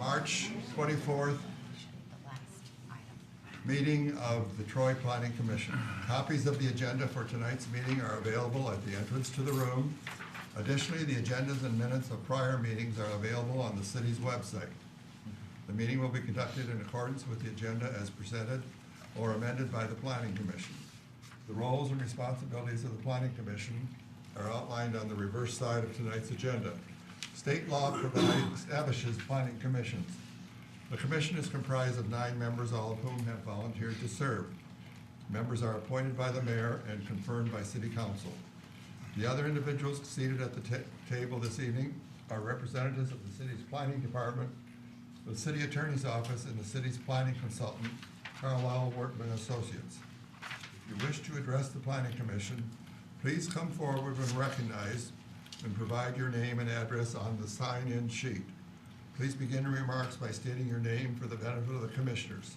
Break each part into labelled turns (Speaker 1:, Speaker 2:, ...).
Speaker 1: March 24th meeting of the Troy Planning Commission. Copies of the agenda for tonight's meeting are available at the entrance to the room. Additionally, the agendas and minutes of prior meetings are available on the city's website. The meeting will be conducted in accordance with the agenda as presented or amended by the Planning Commission. The roles and responsibilities of the Planning Commission are outlined on the reverse side of tonight's agenda. State law establishes planning commissions. The commission is comprised of 9 members, all of whom have volunteered to serve. Members are appointed by the mayor and confirmed by city council. The other individuals seated at the table this evening are representatives of the city's planning department, the city attorney's office, and the city's planning consultant, Carlisle Workman Associates. If you wish to address the planning commission, please come forward when recognized and provide your name and address on the sign-in sheet. Please begin your remarks by stating your name for the benefit of the commissioners.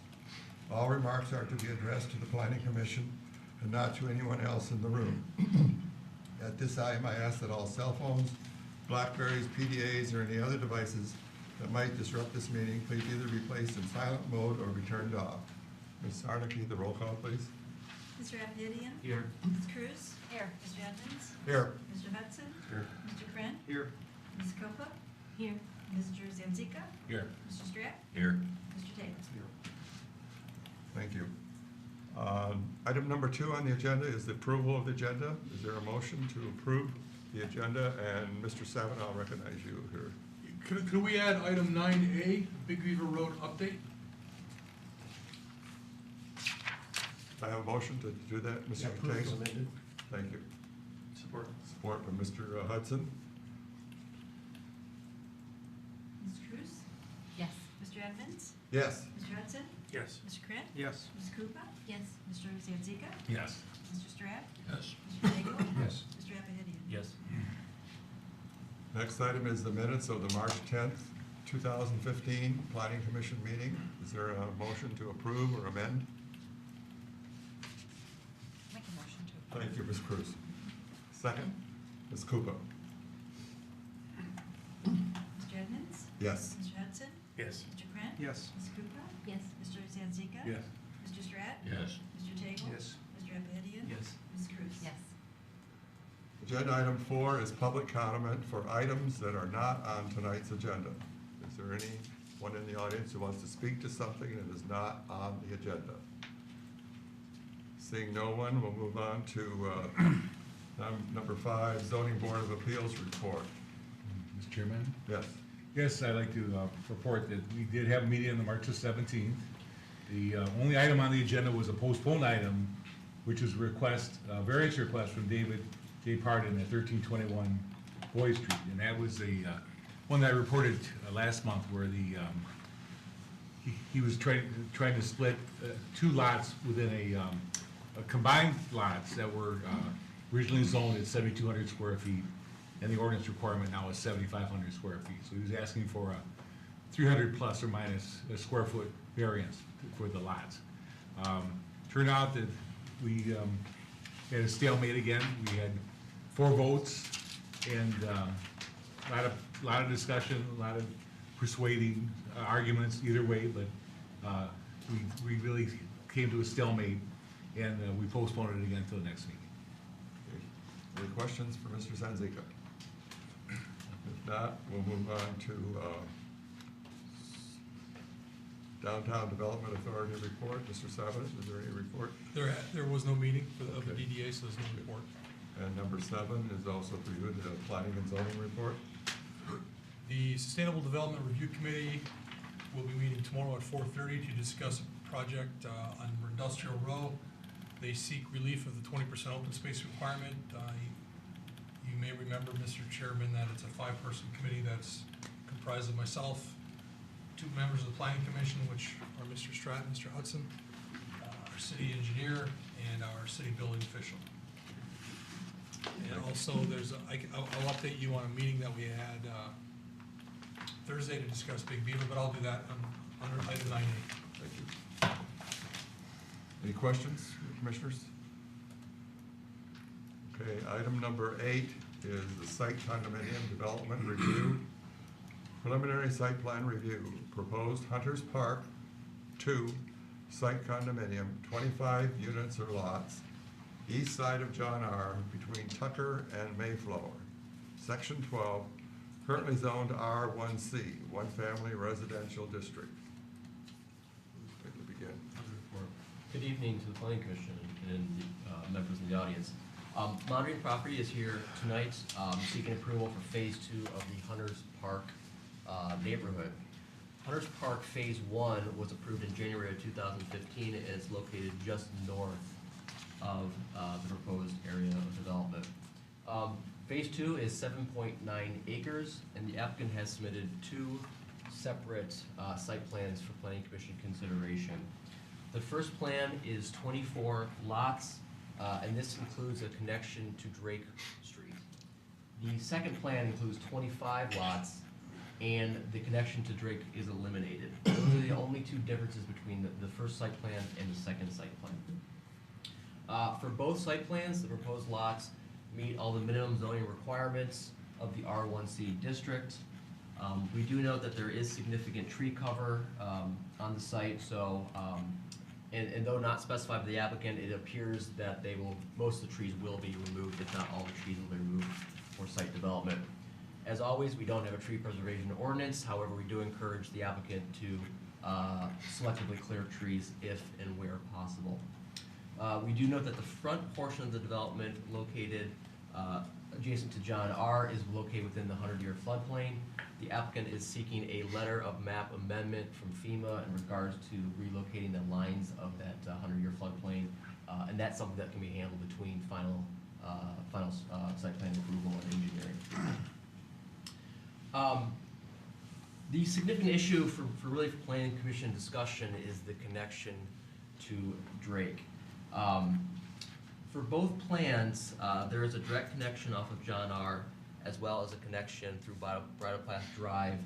Speaker 1: All remarks are to be addressed to the planning commission and not to anyone else in the room. At this time, I ask that all cell phones, Blackberries, PDAs, or any other devices that might disrupt this meeting, please either be placed in silent mode or be turned off. Ms. Sarnicki, the roll call, please.
Speaker 2: Mr. Appidian?
Speaker 3: Here.
Speaker 2: Ms. Cruz? Here. Mr. Edmonds?
Speaker 1: Here.
Speaker 2: Mr. Hudson?
Speaker 3: Here.
Speaker 2: Mr. Friend?
Speaker 3: Here.
Speaker 2: Ms. Copa? Here. Mr. Zanzika?
Speaker 3: Here.
Speaker 2: Mr. Stratt?
Speaker 3: Here.
Speaker 2: Mr. Taylor?
Speaker 1: Thank you. Item number 2 on the agenda is the approval of the agenda. Is there a motion to approve the agenda? And Mr. Savin, I'll recognize you here.
Speaker 4: Could we add item 9A, Big Beaver Road update?
Speaker 1: I have a motion to do that, Mr. Tagle.
Speaker 3: amended.
Speaker 1: Thank you.
Speaker 3: Support.
Speaker 1: Support by Mr. Hudson.
Speaker 2: Ms. Cruz?
Speaker 5: Yes.
Speaker 2: Mr. Edmonds?
Speaker 1: Yes.
Speaker 2: Mr. Hudson?
Speaker 4: Yes.
Speaker 2: Mr. Krant?
Speaker 3: Yes.
Speaker 2: Ms. Koopa?
Speaker 5: Yes.
Speaker 2: Mr. Zanzika?
Speaker 3: Yes.
Speaker 2: Mr. Stratt?
Speaker 3: Yes.
Speaker 2: Mr. Tagle?
Speaker 3: Yes.
Speaker 2: Mr. Appidian?
Speaker 3: Yes.
Speaker 1: Next item is the minutes of the March 10th, 2015 Planning Commission meeting. Is there a motion to approve or amend?
Speaker 5: Make a motion to approve.
Speaker 1: Thank you, Ms. Cruz. Second, Ms. Koopa.
Speaker 2: Mr. Edmonds?
Speaker 1: Yes.
Speaker 2: Mr. Hudson?
Speaker 3: Yes.
Speaker 2: Mr. Krant?
Speaker 3: Yes.
Speaker 2: Ms. Koopa?
Speaker 5: Yes.
Speaker 2: Mr. Zanzika?
Speaker 3: Yes.
Speaker 2: Mr. Stratt?
Speaker 3: Yes.
Speaker 2: Mr. Tagle?
Speaker 3: Yes.
Speaker 2: Mr. Appidian?
Speaker 3: Yes.
Speaker 2: Ms. Cruz?
Speaker 5: Yes.
Speaker 1: Agenda item 4 is public comment for items that are not on tonight's agenda. Is there anyone in the audience who wants to speak to something that is not on the agenda? Seeing no one, we'll move on to number 5, Zoning Board of Appeals report.
Speaker 6: Mr. Chairman?
Speaker 1: Yes.
Speaker 6: Yes, I'd like to report that we did have a meeting on the March the 17th. The only item on the agenda was a postponed item, which was a variance request from David J. Pardon at 1321 Boyd Street. And that was the one that I reported last month where he was trying to split 2 lots within a combined lots that were originally zoned at 7,200 square feet, and the ordinance requirement now is 7,500 square feet. So he was asking for a 300 plus or minus a square foot variance for the lots. Turned out that we had a stalemate again. We had 4 votes and a lot of discussion, a lot of persuading arguments either way, but we really came to a stalemate, and we postponed it again until the next meeting.
Speaker 1: Any questions for Mr. Zanzika? If not, we'll move on to Downtown Development Authority report. Mr. Savin, is there any report?
Speaker 4: There was no meeting of the DDA, so there's no report.
Speaker 1: And number 7 is also for you, the Planning and Zoning report.
Speaker 4: The Sustainable Development Review Committee will be meeting tomorrow at 4:30 to discuss a project on Industrial Row. They seek relief of the 20% open space requirement. You may remember, Mr. Chairman, that it's a 5-person committee that's comprised of myself, 2 members of the Planning Commission, which are Mr. Stratt and Mr. Hudson, our city engineer, and our city building official. And also, I'll update you on a meeting that we had Thursday to discuss Big Beaver, but I'll do that under item 9A.
Speaker 1: Thank you. Any questions, commissioners? Okay, item number 8 is the site condominium development review. Preliminary site plan review, proposed Hunters Park 2 site condominium, 25 units or lots, east side of John R. between Tucker and Mayflower. Section 12, currently zoned R1C, one family residential district. Who's going to begin?
Speaker 3: Good evening to the Planning Commission and members in the audience. Monitoring Property is here tonight seeking approval for Phase 2 of the Hunters Park neighborhood. Hunters Park Phase 1 was approved in January of 2015 and is located just north of the proposed area of development. Phase 2 is 7.9 acres, and the applicant has submitted 2 separate site plans for Planning Commission consideration. The first plan is 24 lots, and this includes a connection to Drake Street. The second plan includes 25 lots, and the connection to Drake is eliminated. Those are the only 2 differences between the first site plan and the second site plan. For both site plans, the proposed lots meet all the minimum zoning requirements of the R1C district. We do note that there is significant tree cover on the site, so and though not specified by the applicant, it appears that most of the trees will be removed, if not all the trees will be removed for site development. As always, we don't have a tree preservation ordinance, however, we do encourage the applicant to selectively clear trees if and where possible. We do note that the front portion of the development located adjacent to John R. is located within the 100-year floodplain. The applicant is seeking a letter of map amendment from FEMA in regards to relocating the lines of that 100-year floodplain, and that's something that can be handled between final site plan approval and engineering. The significant issue for Planning Commission discussion is the connection to Drake. For both plans, there is a direct connection off of John R. as well as a connection through Bridle Path Drive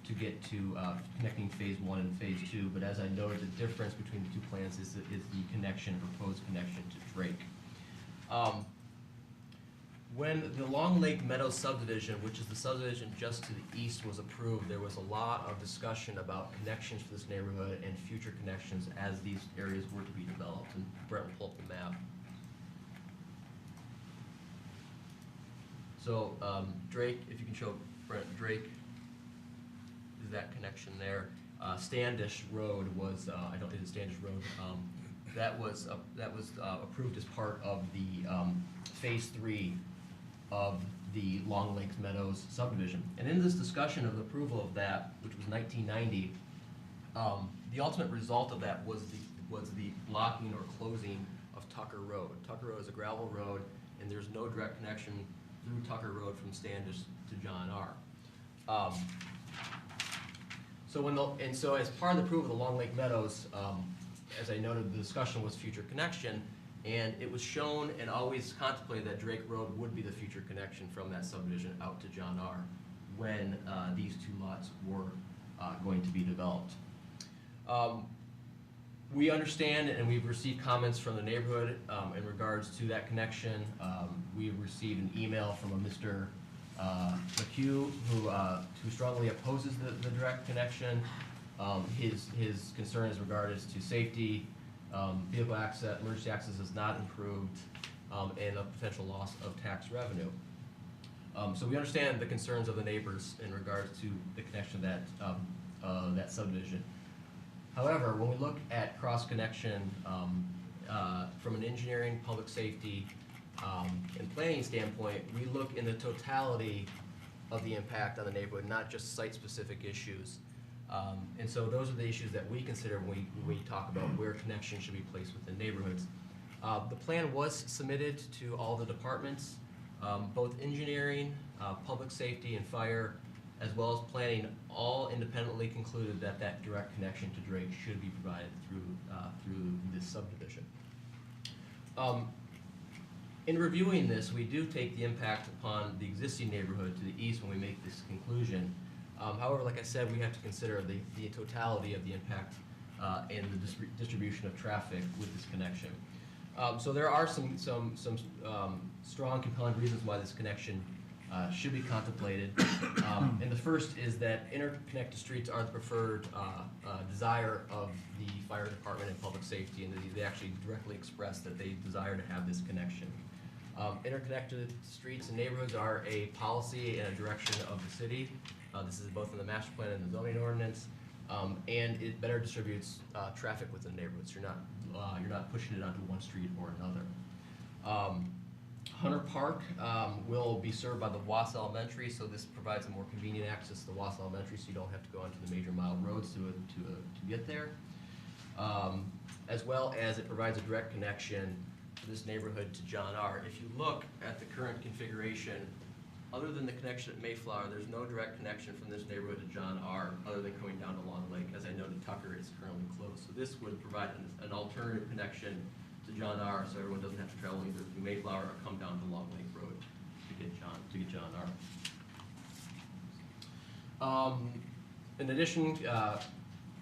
Speaker 3: to get to connecting Phase 1 and Phase 2. But as I noted, the difference between the 2 plans is the proposed connection to Drake. When the Long Lake Meadows subdivision, which is the subdivision just to the east, was approved, there was a lot of discussion about connections for this neighborhood and future connections as these areas were to be developed. And Brett will pull up the map. So Drake, if you can show Brett, Drake is that connection there. Standish Road was, I don't think it's Standish Road. That was approved as part of the Phase 3 of the Long Lake Meadows subdivision. And in this discussion of the approval of that, which was 1990, the ultimate result of that was the blocking or closing of Tucker Road. Tucker Road is a gravel road, and there's no direct connection through Tucker Road from Standish to John R. So as part of the approval of the Long Lake Meadows, as I noted, the discussion was future connection, and it was shown and always contemplated that Drake Road would be the future connection from that subdivision out to John R. when these 2 lots were going to be developed. We understand, and we've received comments from the neighborhood in regards to that connection. We've received an email from a Mr. McHugh who strongly opposes the direct connection. His concern is regarded to safety, vehicle access, emergency access is not improved, and a potential loss of tax revenue. So we understand the concerns of the neighbors in regards to the connection of that subdivision. However, when we look at cross-connection from an engineering, public safety, and planning standpoint, we look in the totality of the impact on the neighborhood, not just site-specific issues. And so those are the issues that we consider when we talk about where connections should be placed within neighborhoods. The plan was submitted to all the departments, both engineering, public safety, and fire, as well as planning, all independently concluded that that direct connection to Drake should be provided through this subdivision. In reviewing this, we do take the impact upon the existing neighborhood to the east when we make this conclusion. However, like I said, we have to consider the totality of the impact and the distribution of traffic with this connection. So there are some strong, compelling reasons why this connection should be contemplated. And the first is that interconnected streets are the preferred desire of the fire department and public safety, and they actually directly express that they desire to have this connection. Interconnected streets and neighborhoods are a policy and a direction of the city. This is both in the master plan and the zoning ordinance, and it better distributes traffic within neighborhoods. You're not pushing it onto one street or another. Hunter Park will be served by the Wass Elementary, so this provides a more convenient access to the Wass Elementary, so you don't have to go onto the major mile roads to get there. As well as it provides a direct connection for this neighborhood to John R. If you look at the current configuration, other than the connection at Mayflower, there's no direct connection from this neighborhood to John R. other than going down to Long Lake. As I noted, Tucker is currently closed, so this would provide an alternative connection to John R. so everyone doesn't have to travel either through Mayflower or come down to Long Lake Road to get John R. In addition,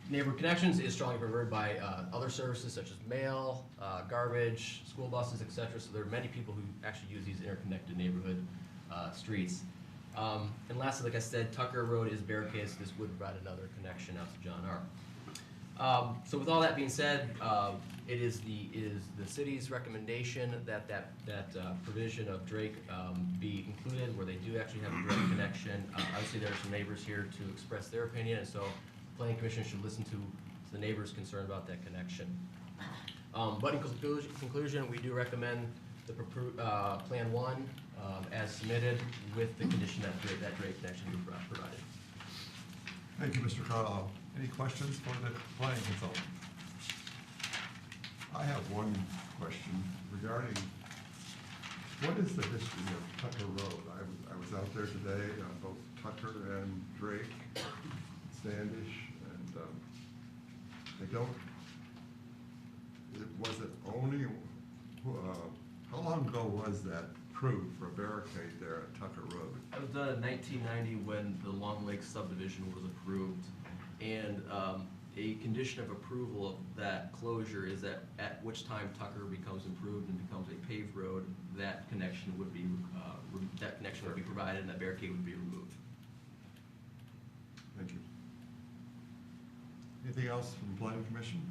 Speaker 3: neighborhood connections is strongly preferred by other services such as mail, garbage, school buses, etc. So there are many people who actually use these interconnected neighborhood streets. And lastly, like I said, Tucker Road is barricaded, so this would provide another connection out to John R. So with all that being said, it is the city's recommendation that provision of Drake be included, where they do actually have a direct connection. Obviously, there are some neighbors here to express their opinion, and so the Planning Commission should listen to the neighbors concerned about that connection. But in conclusion, we do recommend the Plan 1 as submitted, with the condition that Drake connection be provided.
Speaker 1: Thank you, Mr. Carlisle. Any questions for the planning consultant? I have one question regarding, what is the history of Tucker Road? I was out there today on both Tucker and Drake, Standish, and was it only, how long ago was that approved for a barricade there at Tucker Road?
Speaker 3: It was done in 1990 when the Long Lake subdivision was approved. And a condition of approval of that closure is that at which time Tucker becomes improved and becomes a paved road, that connection would be provided and that barricade would be removed.
Speaker 1: Thank you. Anything else from the Planning Commission?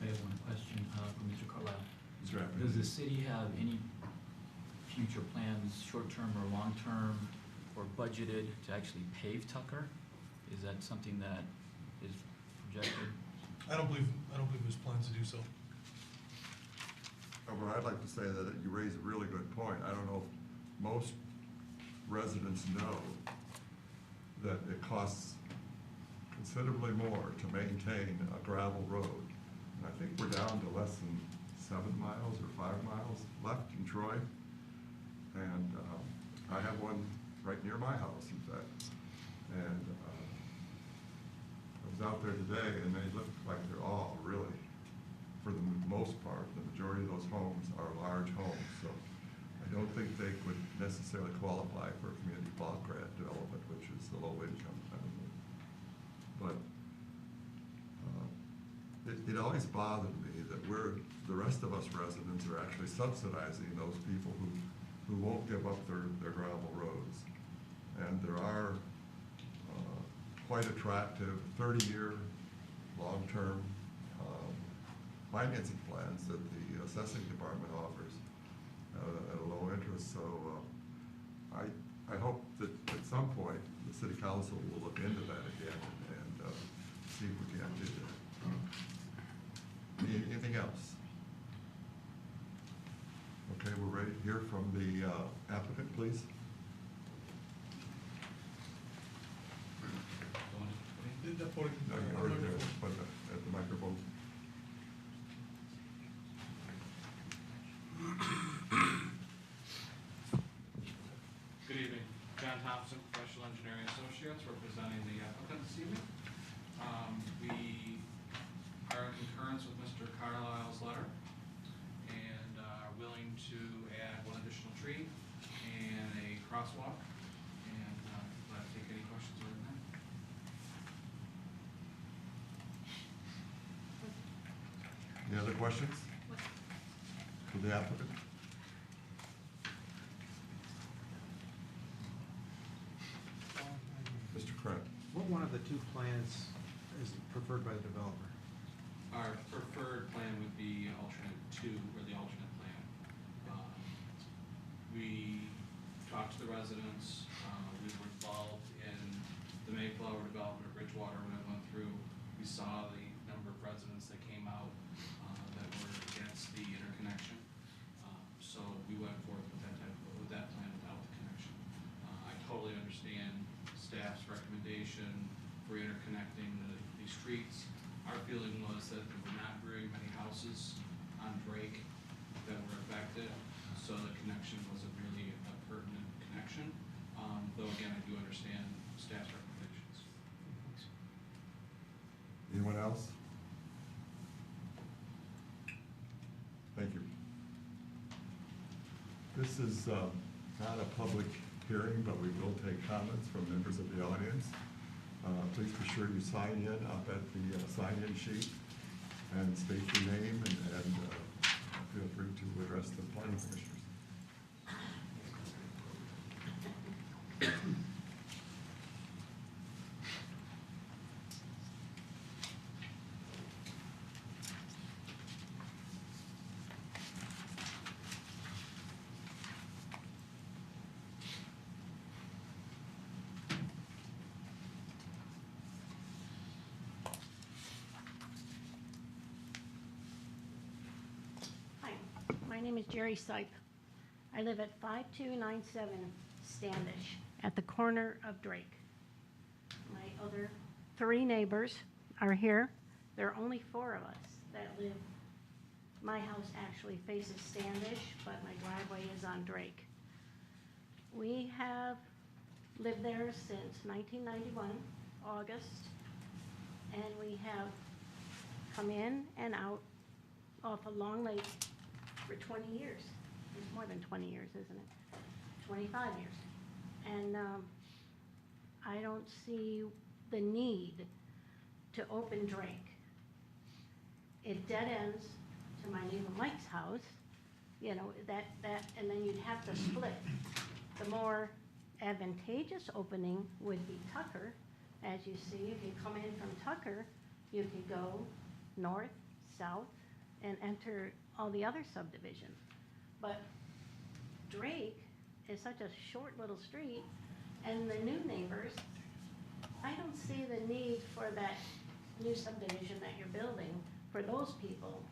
Speaker 7: I have one question for Mr. Carlisle.
Speaker 1: Mr. Rappaport.
Speaker 7: Does the city have any future plans, short-term or long-term, or budgeted to actually pave Tucker? Is that something that is projected?
Speaker 4: I don't believe there's plans to do so.
Speaker 1: Well, I'd like to say that you raise a really good point. I don't know if most residents know that it costs considerably more to maintain a gravel road. And I think we're down to less than 7 miles or 5 miles left in Troy. And I have one right near my house, in fact. And I was out there today, and they look like they're all really, for the most part, the majority of those homes are large homes. So I don't think they would necessarily qualify for a community block grant development, which is the low income kind of thing. But it always bothered me that the rest of us residents are actually subsidizing those people who won't give up their gravel roads. And there are quite attractive 30-year long-term financing plans that the assessing department offers at a low interest. So I hope that at some point the city council will look into that again and see if we can do that. Anything else? Okay, we're ready to hear from the applicant, please.
Speaker 4: That podium-
Speaker 1: No, you're already there, but at the microphone.
Speaker 8: Good evening. John Thompson, Professional Engineering Associates, representing the applicant this evening. We are in concurrence with Mr. Carlisle's letter and are willing to add one additional tree and a crosswalk. And glad to take any questions on that.
Speaker 1: Any other questions for the applicant?
Speaker 9: one of the two plans is preferred by the developer?
Speaker 8: Our preferred plan would be alternate two, or the alternate plan. We talked to the residents, we were involved in the Mayflower development of Bridgewater when it went through. We saw the number of residents that came out that were against the interconnection. So we went forth with that plan without the connection. I totally understand staff's recommendation for interconnecting the streets. Our feeling was that there were not very many houses on Drake that were affected, so the connection was a really pertinent connection. Though again, I do understand staff's recommendations.
Speaker 1: Anyone else? Thank you. This is not a public hearing, but we will take comments from members of the audience. Please be sure you sign in up at the sign-in sheet and state your name and feel free to address the planning commissioners.
Speaker 10: Hi, my name is Jerry Sipe. I live at 5297 Standish at the corner of Drake. My other three neighbors are here. There are only four of us that live. My house actually faces Standish, but my driveway is on Drake. We have lived there since 1991, August, and we have come in and out off of Long Lake for 20 years. It's more than 20 years, isn't it? 25 years. And I don't see the need to open Drake. It dead ends to my neighbor Mike's house, you know, and then you'd have to split. The more advantageous opening would be Tucker. As you see, if you come in from Tucker, you could go north, south, and enter all the other subdivisions. But Drake is such a short little street, and the new neighbors, I don't see the need for that new subdivision that you're building for those people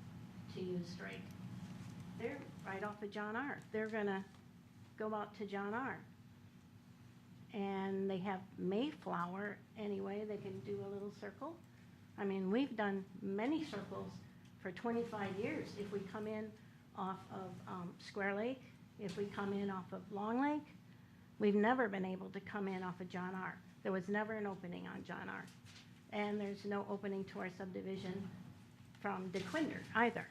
Speaker 10: to use Drake. They're right off of John R. They're gonna go out to John R. And they have Mayflower anyway, they can do a little circle. I mean, we've done many circles for 25 years. If we come in off of Square Lake, if we come in off of Long Lake, we've never been able to come in off of John R. There was never an opening on John R. And there's no opening to our subdivision from DeQuinder either.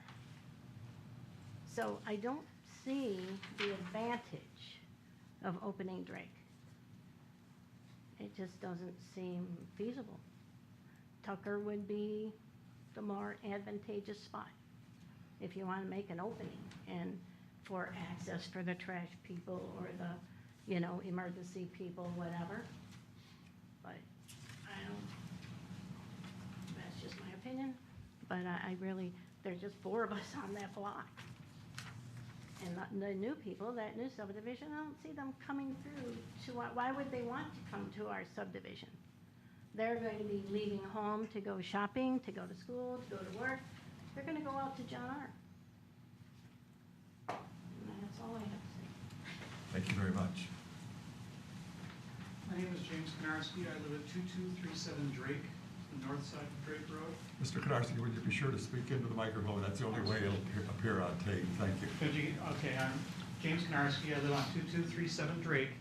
Speaker 10: So I don't see the advantage of opening Drake. It just doesn't seem feasible. Tucker would be the more advantageous spot if you want to make an opening and for access for the trash people or the, you know, emergency people, whatever. But I don't, that's just my opinion. But I really, there's just four of us on that block. And the new people, that new subdivision, I don't see them coming through to, why would they want to come to our subdivision? They're going to be leaving home to go shopping, to go to school, to go to work. They're going to go out to John R. And that's all I have to say.
Speaker 1: Thank you very much.
Speaker 11: My name is James Konarski. I live at 2237 Drake, the north side of Drake Road.
Speaker 1: Mr. Konarski, would you be sure to speak into the microphone? That's the only way it'll appear on tape. Thank you.
Speaker 11: Okay, I'm James Konarski. I live on 2237 Drake,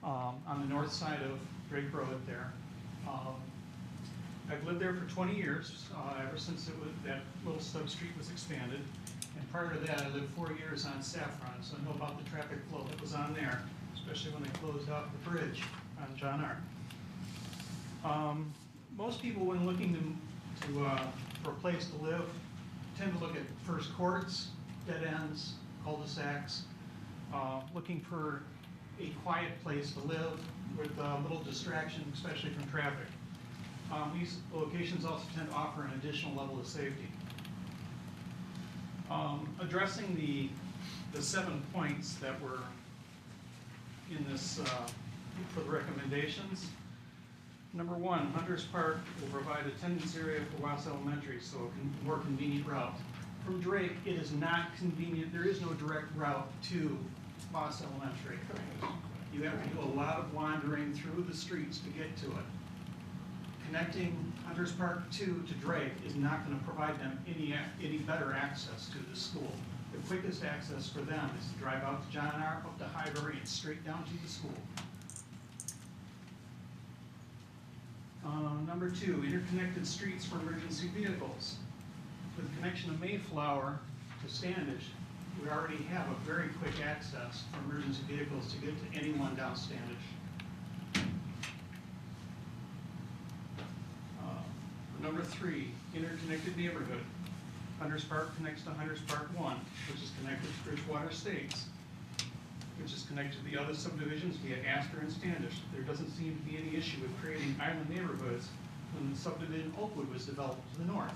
Speaker 11: on the north side of Drake Road there. I've lived there for 20 years, ever since that little sub street was expanded. And prior to that, I lived 4 years on Saffron, so I know about the traffic flow that was on there, especially when they closed off the bridge on John R. Most people, when looking for a place to live, tend to look at first courts, dead ends, cul-de-sacs, looking for a quiet place to live with little distraction, especially from traffic. These locations also tend to offer an additional level of safety. Addressing the 7 points that were in this, for the recommendations. Number 1, Hunters Park will provide attendance area for Wass Elementary, so a more convenient route. From Drake, it is not convenient, there is no direct route to Wass Elementary. You have to do a lot of wandering through the streets to get to it. Connecting Hunters Park 2 to Drake is not going to provide them any better access to the school. The quickest access for them is to drive out to John R., up to Highbury, and straight down to the school. Number 2, interconnected streets for emergency vehicles. With the connection of Mayflower to Standish, we already have a very quick access for emergency vehicles to get to anyone down Standish. Number 3, interconnected neighborhood. Hunters Park connects to Hunters Park 1, which is connected to Bridgewater Estates, which is connected to the other subdivisions via Astor and Standish. There doesn't seem to be any issue with creating island neighborhoods when the subdivision Oakwood was developed to the north.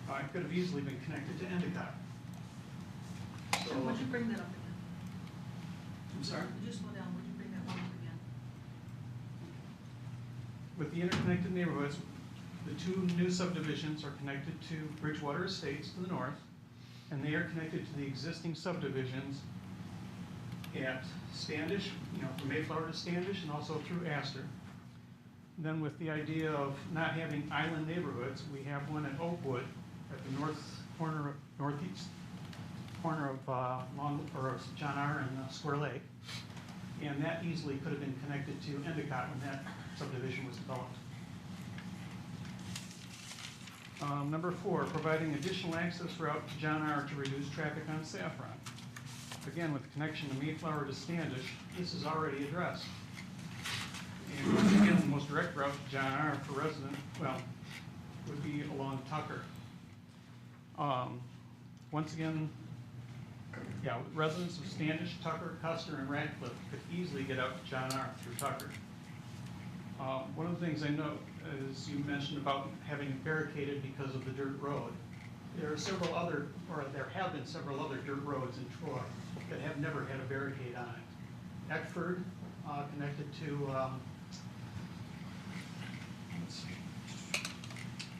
Speaker 11: It could have easily been connected to Endicott. So,
Speaker 2: Would you bring that up again?
Speaker 11: I'm sorry?
Speaker 2: Would you slow down, would you bring that one up again?
Speaker 11: With the interconnected neighborhoods, the 2 new subdivisions are connected to Bridgewater Estates to the north, and they are connected to the existing subdivisions at Standish, from Mayflower to Standish, and also through Astor. Then with the idea of not having island neighborhoods, we have one at Oakwood at the northeast corner of John R. and Square Lake, and that easily could have been connected to Endicott when that subdivision was developed. Number 4, providing additional access route to John R. to reduce traffic on Saffron. Again, with the connection to Mayflower to Standish, this is already addressed. And once again, the most direct route to John R. for residents, would be along Tucker. Once again, residents of Standish, Tucker, Custer, and Radcliffe could easily get out to John R. through Tucker. One of the things I note is you mentioned about having it barricaded because of the dirt road. There have been several other dirt roads in Troy that have never had a barricade on it. Eckford, connected to, let's see.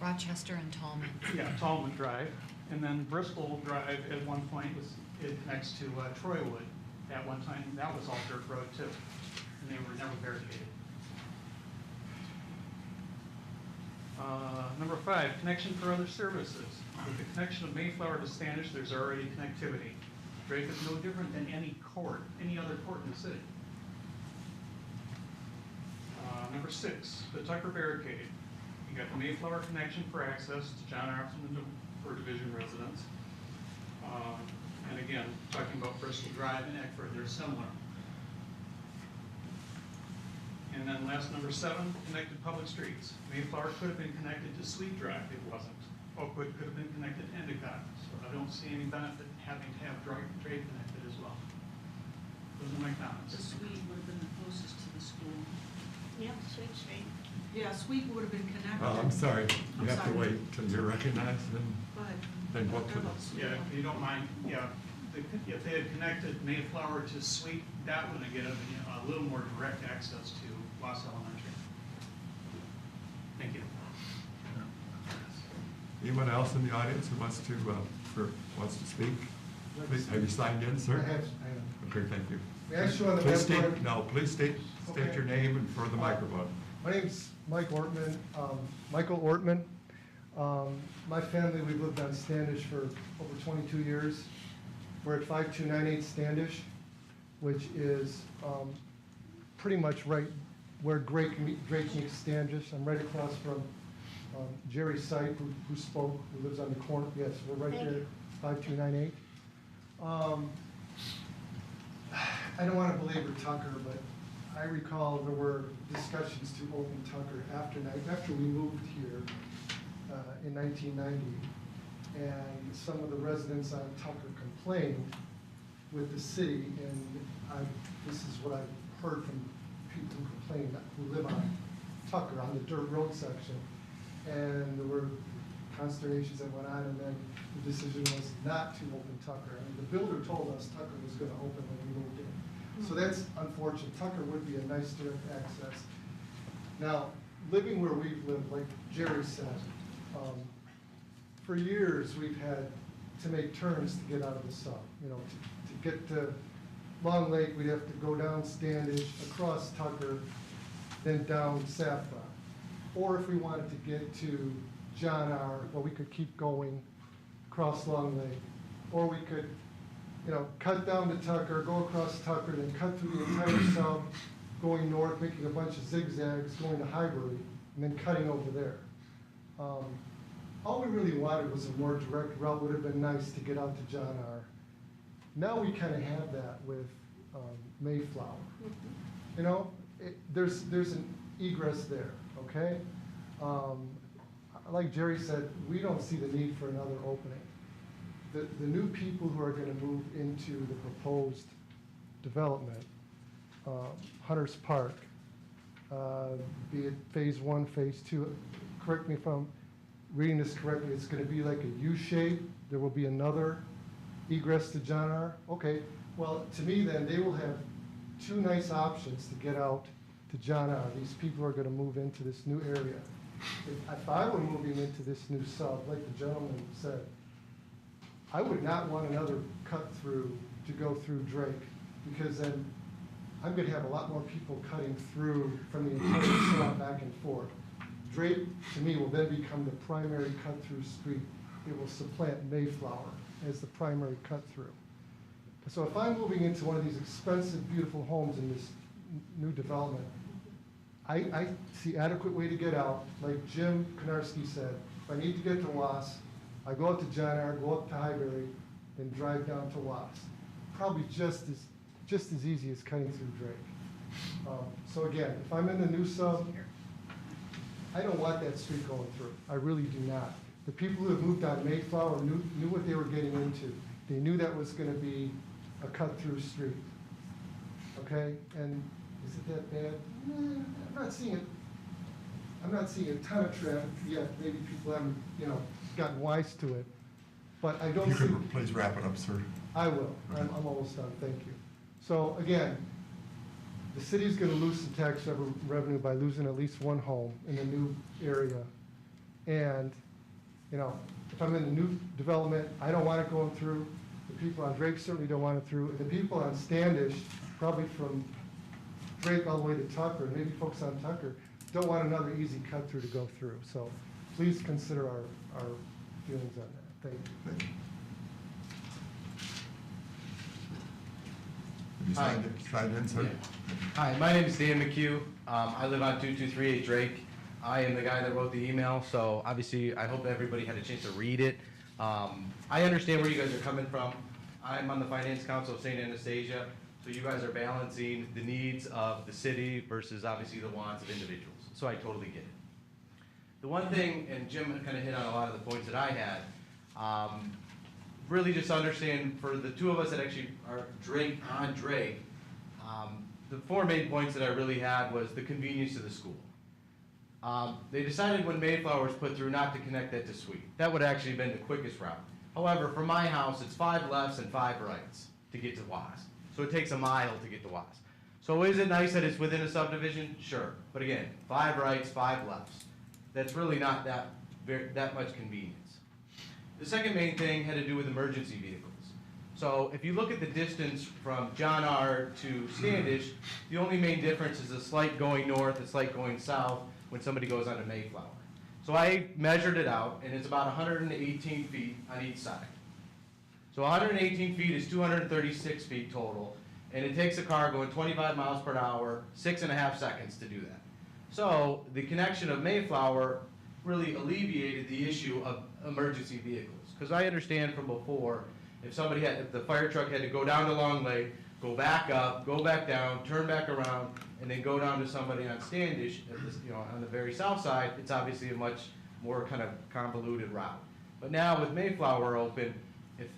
Speaker 5: Rochester and Tallman.
Speaker 11: Yeah, Tallman Drive. And then Bristol Drive at one point it connects to Troywood. At one time, that was all dirt road too, and they were never barricaded. Number 5, connection for other services. With the connection of Mayflower to Standish, there's already connectivity. Drake is no different than any other court in the city. Number 6, the Tucker barricade. You got the Mayflower connection for access to John R. for division residents. And again, talking about Bristol Drive and Eckford, they're similar. And then last, number 7, connected public streets. Mayflower could have been connected to Sweet Drive, it wasn't. Oakwood could have been connected to Endicott, so I don't see any benefit in having to have Drake connected as well. Those are my
Speaker 2: The
Speaker 11: comments.
Speaker 2: Sweet would have been the closest to the school.
Speaker 10: Yeah, Sweet Street.
Speaker 2: Yeah, Sweet would have been connected.
Speaker 1: I'm sorry, you
Speaker 2: I'm
Speaker 1: have to
Speaker 2: sorry.
Speaker 1: wait till you're recognized and
Speaker 2: Go ahead.
Speaker 1: then go up to
Speaker 2: About
Speaker 1: the,
Speaker 2: Sweet.
Speaker 11: Yeah, if you don't mind, if they had connected Mayflower to Sweet, that would have given a little more direct access to Wass Elementary. Thank you.
Speaker 1: anyone else in the audience who wants to speak? Please, have you signed in, sir?
Speaker 9: I have.
Speaker 1: Okay, thank you.
Speaker 9: May I show on the
Speaker 1: Please
Speaker 9: website?
Speaker 1: please state
Speaker 9: Okay.
Speaker 1: your name and for the microphone.
Speaker 9: My name's Mike Ortman, Michael Ortman. My family, we've lived on Standish for over 22 years. We're at 5298 Standish, which is pretty much right where Drake meets Standish. I'm right across from Jerry Sipe, who spoke, who lives on the corner. Yes, we're right there, 5298. I don't want to belabor Tucker, but I recall there were discussions to open Tucker after we moved here in 1990. And some of the residents on Tucker complained with the city, and this is what I've heard from people who complain, who live on it. Tucker on the dirt road section. And there were consternations that went on, and then the decision was not to open Tucker. I mean, the builder told us Tucker was gonna open when we moved in. So that's unfortunate. Tucker would be a nice direct access. Now, living where we've lived, like Jerry said, for years, we've had to make turns to get out of the sub. You know, to get to Long Lake, we'd have to go down Standish, across Tucker, then down Saffron. Or if we wanted to get to John R., well, we could keep going across Long Lake. Or we could, you know, cut down to Tucker, go across Tucker, then cut through the entire sub, going north, making a bunch of zigzags, going to Highbury, and then cutting over there. All we really wanted was a more direct route. Would have been nice to get out to John R. Now we kind of have that with Mayflower. You know, there's an egress there, okay? Like Jerry said, we don't see the need for another opening. The new people who are going to move into the proposed development, Hunters Park, be it phase 1, phase 2, correct me if I'm reading this correctly, it's going to be like a U shape. There will be another egress to John R. Okay, well, to me then, they will have two nice options to get out to John R. These people are going to move into this new area. If I were moving into this new sub, like the gentleman said, I would not want another cut through to go through Drake, because then I'm going to have a lot more people cutting through from the entire sub back and forth. Drake, to me, will then become the primary cut-through street. It will supplant Mayflower as the primary cut-through. So if I'm moving into one of these expensive, beautiful homes in this new development, I see adequate way to get out. Like Jim Konarski said, if I need to get to Was, I go up to John R., go up to Highbury, then drive down to Was. Probably just as easy as cutting through Drake. So again, if I'm in the new sub, I don't want that street going through. I really do not. The people who have moved on Mayflower knew what they were getting into. They knew that was going to be a cut-through street. Okay? And is it that bad? I'm not seeing it. I'm not seeing a ton of traffic yet. Maybe people haven't, you know, gotten wise to it. But I don't
Speaker 1: You
Speaker 9: see.
Speaker 1: could please wrap it up, sir.
Speaker 9: I will. I'm almost done. Thank you. So again, the city's going to lose some tax revenue by losing at least one home in the new area. And, you know, if I'm in the new development, I don't want it going through. The people on Drake certainly don't want it through. And the people on Standish, probably from Drake all the way to Tucker, and maybe folks on Tucker, don't want another easy cut through to go through. So please consider our feelings on that. Thank you.
Speaker 1: Thank you. Have you signed in, sir?
Speaker 12: Yeah. Hi, my name is Dan McHugh. I live on 2238 Drake. I am the guy that wrote the email, so obviously I hope everybody had a chance to read it. I understand where you guys are coming from. I'm on the Finance Council of St. Anastasia, so you guys are balancing the needs of the city versus obviously the wants of individuals. So I totally get it. The one thing, and Jim kind of hit on a lot of the points that I had, really just understand for the two of us that actually are Drake on Drake, the four main points that I really had was the convenience of the school. They decided when Mayflower was put through not to connect that to Sweet. That would actually have been the quickest route. However, from my house, it's 5 lefts and 5 rights to get to Was. So it takes a mile to get to Was. So is it nice that it's within a subdivision? Sure. But again, 5 rights, 5 lefts. That's really not that much convenience. The second main thing had to do with emergency vehicles. So if you look at the distance from John R. to Standish, the only main difference is a slight going north, a slight going south when somebody goes onto Mayflower. So I measured it out, and it's about 118 feet on each side. So 118 feet is 236 feet total, and it takes a car going 25 miles per hour, 6.5 seconds to do that. So the connection of Mayflower really alleviated the issue of emergency vehicles. Because I understand from before, if the fire truck had to go down to Long Lake, go back up, go back down, turn back around, and then go down to somebody on Standish, on the very south side, it's obviously a much more kind of convoluted route. But now with Mayflower open, if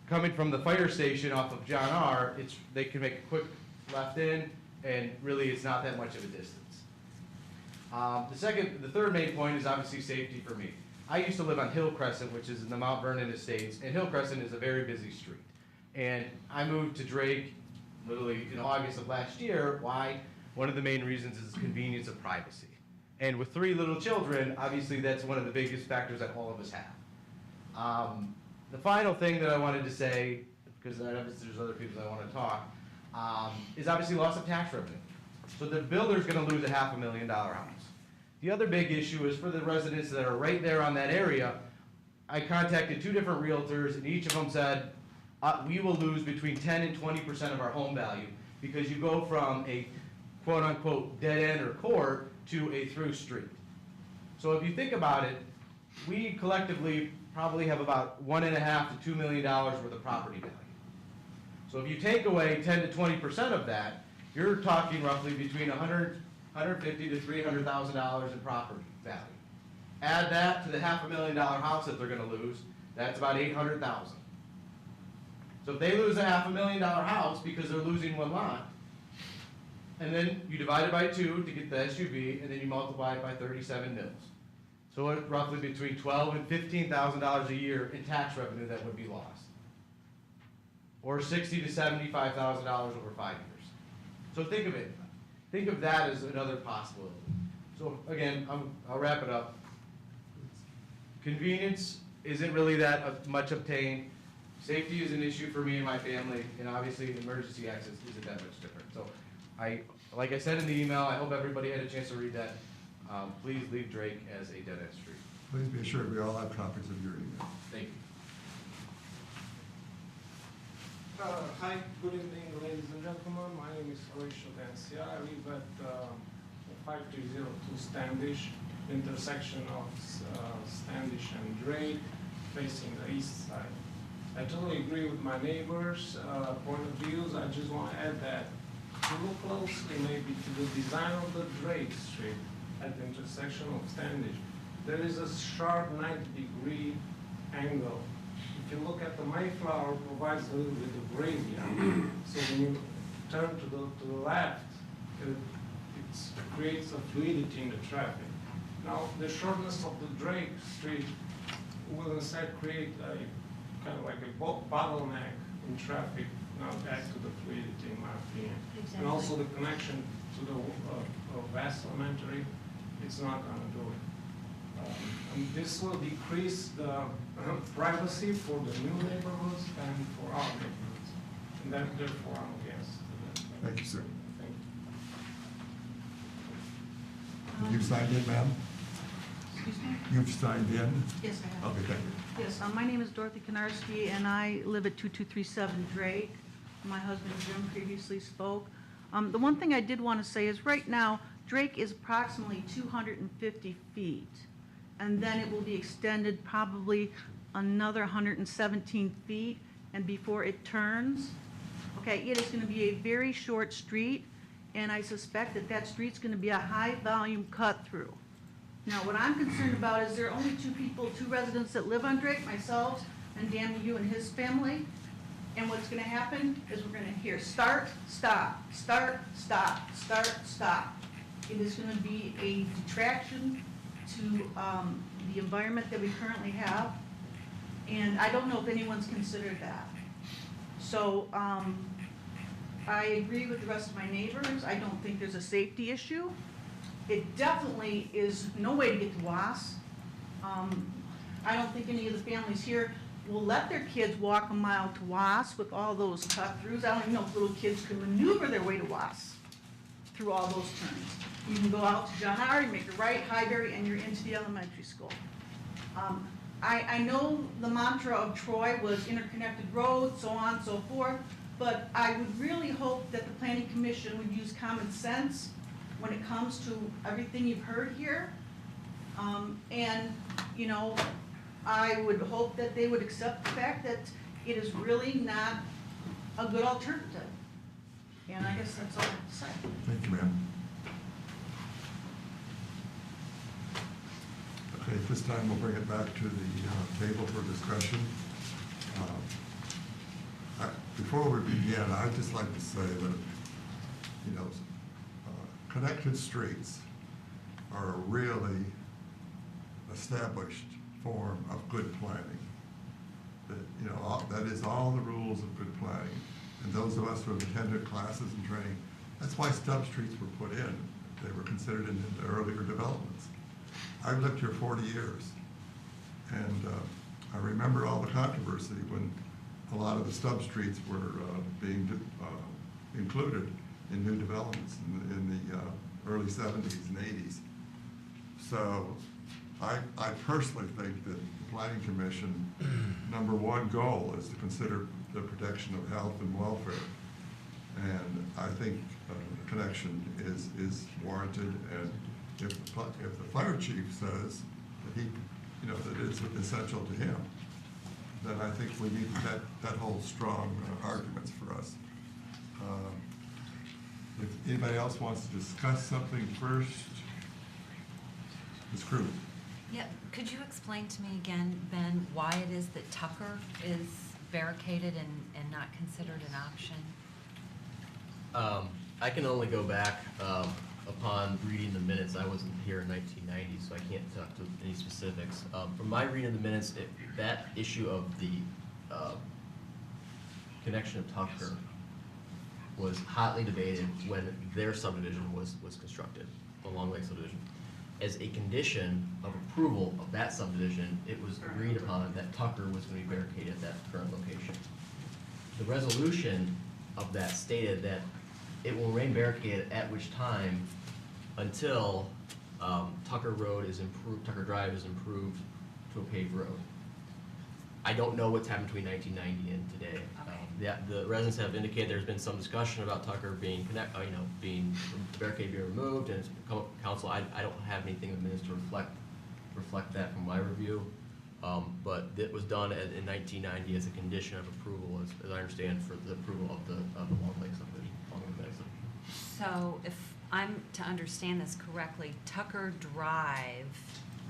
Speaker 12: coming from the fire station off of John R., they can make a quick left in, and really it's not that much of a distance. The third main point is obviously safety for me. I used to live on Hill Crescent, which is in the Mount Vernon Estates, and Hill Crescent is a very busy street. And I moved to Drake literally in August of last year. Why? One of the main reasons is convenience of privacy. And with 3 little children, obviously that's one of the biggest factors that all of us have. The final thing that I wanted to say, because obviously there's other people that want to talk, is obviously loss of tax revenue. So the builder's gonna lose a $500,000 house. The other big issue is for the residents that are right there on that area. I contacted 2 different realtors, and each of them said, we will lose between 10 and 20% of our home value because you go from a quote-unquote dead end or court to a through street. So if you think about it, we collectively probably have about $1.5 to $2 million worth of property value. So if you take away 10 to 20% of that, you're talking roughly between $150,000 to $300,000 in property value. Add that to the $500,000 house that they're going to lose, that's about $800,000. So if they lose a $500,000 house because they're losing 1 lot, and then you divide it by 2 to get the SUV, and then you multiply it by 37 mils. So it's roughly between $12,000 and $15,000 a year in tax revenue that would be lost, or $60,000 to $75,000 over 5 years. So think of it. Think of that as another possibility. So again, I'll wrap it up. Convenience isn't really that much obtained. Safety is an issue for me and my family, and obviously emergency access isn't that much different. So like I said in the email, I hope everybody had a chance to read that. Please leave Drake as a dead end street.
Speaker 1: Please be assured we all have copies of your email.
Speaker 12: Thank you.
Speaker 13: Hi, good evening, ladies and gentlemen. My name is Horatio Dancia. I live at 5302 Standish, intersection of Standish and Drake, facing the east side. I totally agree with my neighbors' point of views. I just want to add that if you look closely maybe to the design of the Drake Street at the intersection of Standish, there is a sharp 90-degree angle. If you look at the Mayflower, provides a little bit of gradient. So when you turn to the left, it creates a fluidity in the traffic. Now, the shortness of the Drake Street will instead create a kind of like a bottleneck in traffic, now add to the fluidity, in my opinion.
Speaker 10: Exactly.
Speaker 13: And also the connection to the Vass Elementary, it's not going to do it. And this will decrease the privacy for the new neighborhoods and for our neighborhoods. And that, therefore, I'm against it.
Speaker 1: Thank you, sir.
Speaker 13: Thank you.
Speaker 1: Have you signed in, ma'am?
Speaker 2: Excuse me?
Speaker 1: You've signed in?
Speaker 2: Yes, I have.
Speaker 1: Okay, thank you.
Speaker 2: Yes, my name is Dorothy Konarski, and I live at 2237 Drake. My husband Jim previously spoke. The one thing I did want to say is right now, Drake is approximately 250 feet, and then it will be extended probably another 117 feet, and before it turns, okay, it is going to be a very short street, and I suspect that that street's going to be a high-volume cut-through. Now, what I'm concerned about is there are only 2 residents that live on Drake, myself and Dan Yu and his family. And what's gonna happen is we're gonna hear start, stop, start, stop, start, stop. It is gonna be a detraction to the environment that we currently have. And I don't know if anyone's considered that. So I agree with the rest of my neighbors. I don't think there's a safety issue. It definitely is no way to get to Was. I don't think any of the families here will let their kids walk a mile to Was with all those cut-throughs. I don't even know if little kids can maneuver their way to Was through all those turns. You can go out to John R., you make a right, Highbury, and you're into the elementary school. I know the mantra of Troy was interconnected roads, so on and so forth, but I would really hope that the Planning Commission would use common sense when it comes to everything you've heard here. And, you know, I would hope that they would accept the fact that it is really not a good alternative. And I guess that's all I have to say.
Speaker 1: Thank you, ma'am. Okay, at this time, we'll bring it back to the table for discussion. Before we begin, I'd just like to say that, you know, connected streets are a really established form of good planning. That, you know, that is all the rules of good planning. And those of us who have attended classes and training, that's why stub streets were put in. They were considered in the earlier developments. I've lived here 40 years, and I remember all the controversy when a lot of the stub streets were being included in new developments in the early 70s and 80s. So I personally think that the Planning Commission, number one goal is to consider the protection of health and welfare. And I think the connection is warranted, and if the fire chief says that he, you know, that it's essential to him, then I think we need that holds strong arguments for us. If anybody else wants to discuss something first, Ms. Crew.
Speaker 5: Yeah, could you explain to me again, Ben, why it is that Tucker is barricaded and not considered an option?
Speaker 3: I can only go back upon reading the minutes. I wasn't here in 1990, so I can't talk to any specifics. From my reading of the minutes, that issue of the connection of Tucker was hotly debated when their subdivision was constructed, the Long Lake subdivision. As a condition of approval of that subdivision, it was agreed upon that Tucker was going to be barricaded at that current location. The resolution of that stated that it will remain barricaded at which time until Tucker Road is improved, Tucker Drive is improved to a paved road. I don't know what's happened between 1990 and today. The residents have indicated there's been some discussion about Tucker being being the barricade being removed, and it's come up to council. I don't have anything in the minutes to reflect that from my review. But it was done in 1990 as a condition of approval, as I understand, for the approval of the Long Lake subdivision.
Speaker 5: So if I'm to understand this correctly, Tucker Drive,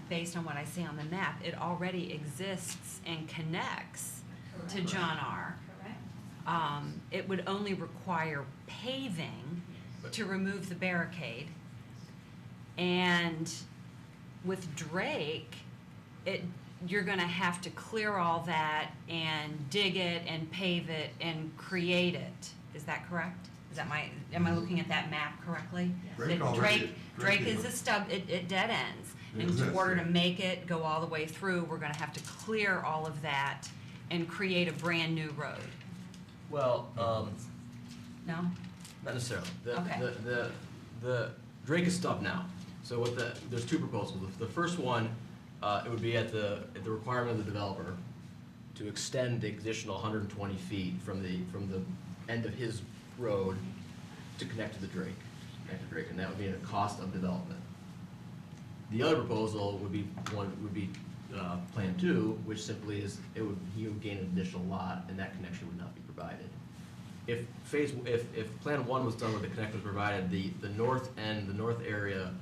Speaker 5: based on what I see on the map, it already exists and connects to John R. It would only require paving to remove the barricade. And with Drake, you're gonna have to clear all that and dig it and pave it and create it. Is that correct? Am I looking at that map correctly? Drake is a stub, it dead ends. And in order to make it go all the way through, we're gonna have to clear all of that and create a brand new road.
Speaker 3: Well,
Speaker 5: No?
Speaker 3: not necessarily.
Speaker 5: Okay.
Speaker 3: The Drake is stubbed now. So there's two proposals. The first one, it would be at the requirement of the developer to extend the additional 120 feet from the end of his road to connect to the Drake, and that would be at a cost of development. The other proposal would be Plan 2, which simply is he would gain an additional lot, and that connection would not be provided. If Plan 1 was done with the connection was provided, the north end, the north area,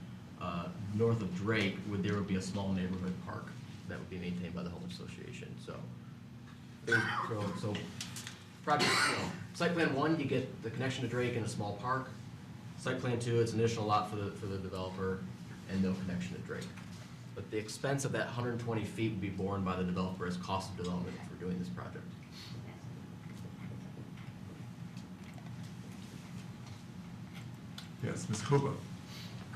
Speaker 3: north of Drake, there would be a small neighborhood park that would be maintained by the homeowners association. So project, site plan 1, you get the connection to Drake in a small park. Site plan 2, it's an additional lot for the developer and no connection to Drake. But the expense of that 120 feet would be borne by the developer as cost of development for doing this project.
Speaker 1: Yes, Ms. Kuba.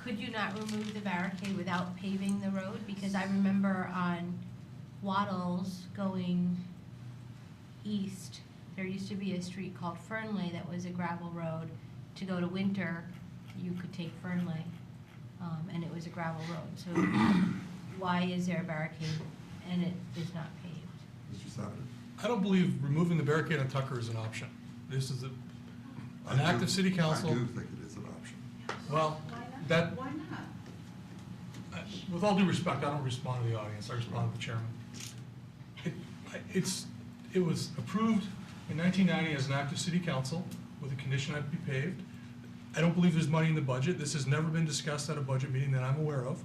Speaker 14: Could you not remove the barricade without paving the road? Because I remember on Waddles going east, there used to be a street called Fernley that was a gravel road. To go to Winter, you could take Fernley, and it was a gravel road. So why is there a barricade and it is not paved?
Speaker 1: Mr. Sauter.
Speaker 4: I don't believe removing the barricade on Tucker is an option. This is an act of city council.
Speaker 1: I do think it is an option.
Speaker 4: Well,
Speaker 2: Why not?
Speaker 4: with all due respect, I don't respond to the audience, I respond to the chairman. It was approved in 1990 as an act of city council with a condition that it be paved. I don't believe there's money in the budget. This has never been discussed at a budget meeting that I'm aware of.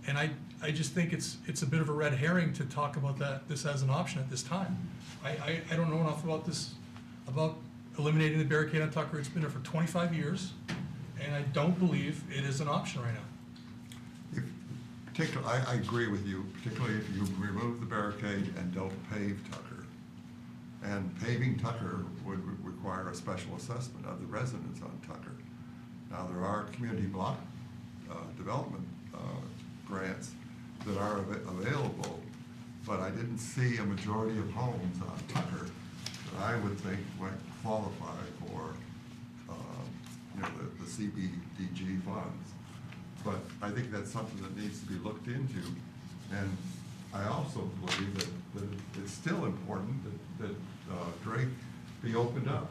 Speaker 4: And I just think it's a bit of a red herring to talk about this as an option at this time. I don't know enough about this, about eliminating the barricade on Tucker. It's been there for 25 years, and I don't believe it is an option right now.
Speaker 1: I agree with you, particularly if you remove the barricade and don't pave Tucker. And paving Tucker would require a special assessment of the residents on Tucker. Now, there are community block development grants that are available, but I didn't see a majority of homes on Tucker that I would think might qualify for, the CBDG funds. But I think that's something that needs to be looked into. And I also believe that it's still important that Drake be opened up.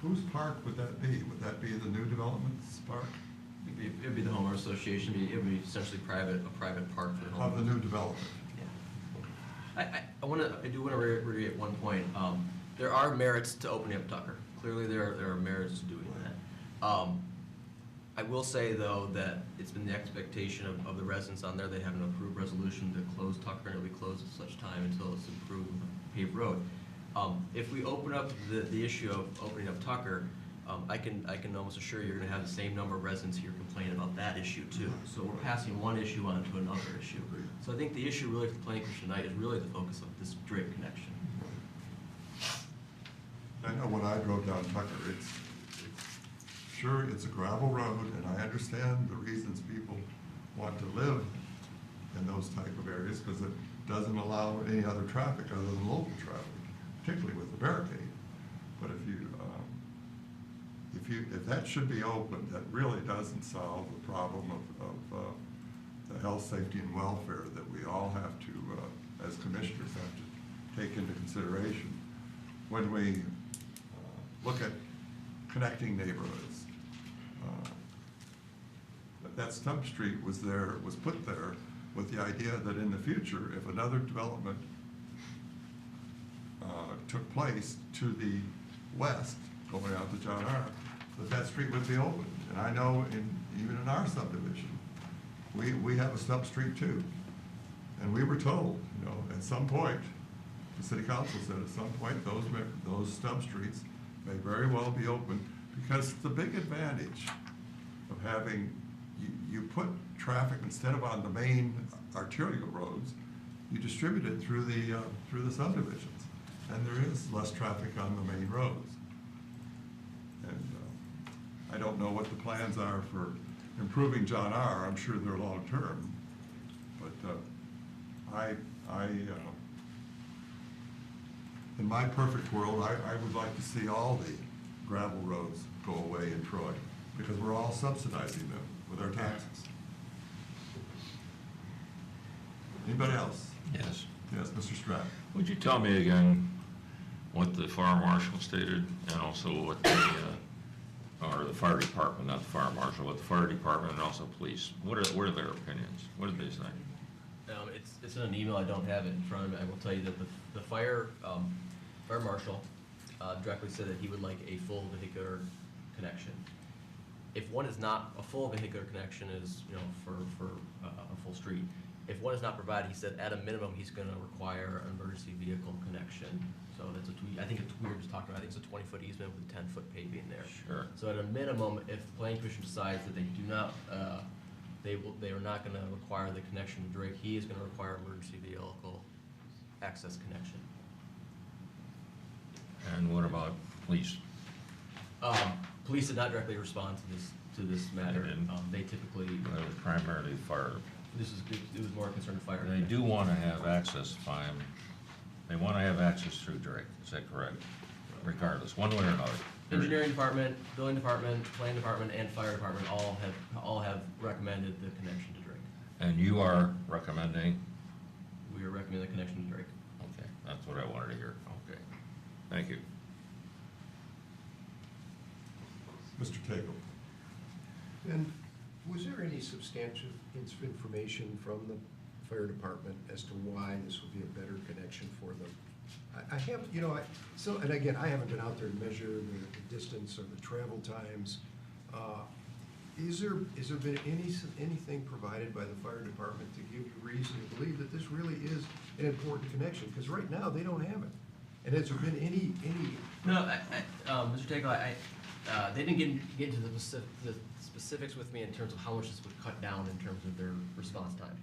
Speaker 1: Whose park would that be? Would that be the new development's park?
Speaker 3: It'd be the homeowner association, it would be essentially a private park for the homeowners.
Speaker 1: Of the new development?
Speaker 3: Yeah. I do wanna reiterate one point. There are merits to opening up Tucker. Clearly, there are merits to doing that. I will say, though, that it's been the expectation of the residents on there, they have an approved resolution to close Tucker, and it'll be closed at such time until it's improved paved road. If we open up the issue of opening up Tucker, I can almost assure you're gonna have the same number of residents here complaining about that issue too. So we're passing one issue on to another issue. So I think the issue really for the planning commission tonight is really the focus of this Drake connection.
Speaker 1: I know when I drove down Tucker, it's a gravel road, and I understand the reasons people want to live in those type of areas, because it doesn't allow any other traffic other than local traffic, particularly with the barricade. But if that should be open, that really doesn't solve the problem of the health, safety, and welfare that we all have to, as commissioners, have to take into consideration when we look at connecting neighborhoods. That Stump Street was put there with the idea that in the future, if another development took place to the west, going out to John R., that street would be open. And I know even in our subdivision, we have a Stump Street too. And we were told, at some point, the city council said at some point, those Stump Streets may very well be open, because the big advantage of having, you put traffic instead of on the main arterial roads, you distribute it through the subdivisions, and there is less traffic on the main roads. And I don't know what the plans are for improving John R. I'm sure they're long-term, but in my perfect world, I would like to see all the gravel roads go away in Troy, because we're all subsidizing them with our taxes. Anybody else?
Speaker 15: Yes.
Speaker 1: Yes, Mr. Stratt.
Speaker 15: Would you tell me again what the fire marshal stated, and also what or the fire department, not the fire marshal, but the fire department and also police? What are their opinions? What did they say?
Speaker 3: It's in an email, I don't have it in front of me. I will tell you that the fire marshal directly said that he would like a full vehicular connection. If one is not, a full vehicular connection is, for a full street. If one is not provided, he said at a minimum, he's gonna require an emergency vehicle connection. So that's I think we were just talking about, I think it's a 20-foot easement with a 10-foot paving there.
Speaker 15: Sure.
Speaker 3: So at a minimum, if the planning commission decides that they do not, they are not gonna require the connection to Drake, he is gonna require emergency vehicle access connection.
Speaker 15: And what about police?
Speaker 3: Police did not directly respond to this matter. They typically,
Speaker 15: Well, it was primarily fire.
Speaker 3: it was more concerned fire.
Speaker 15: They do want to have access, they want to have access through Drake, is that correct? Regardless, one way or another.
Speaker 3: Engineering department, building department, planning department, and fire department all have recommended the connection to Drake.
Speaker 15: And you are recommending?
Speaker 3: We are recommending the connection to Drake.
Speaker 15: Okay, that's what I wanted to hear. Okay, thank you.
Speaker 1: Mr. Tagle.
Speaker 16: And was there any substantial information from the fire department as to why this would be a better connection for them? I have, and again, I haven't been out there to measure the distance or the travel times. Is there been anything provided by the fire department to give you reason to believe that this really is an important connection? Because right now, they don't have it. And has there been any?
Speaker 3: No, Mr. Tagle, they didn't get into the specifics with me in terms of how much this would cut down in terms of their response time.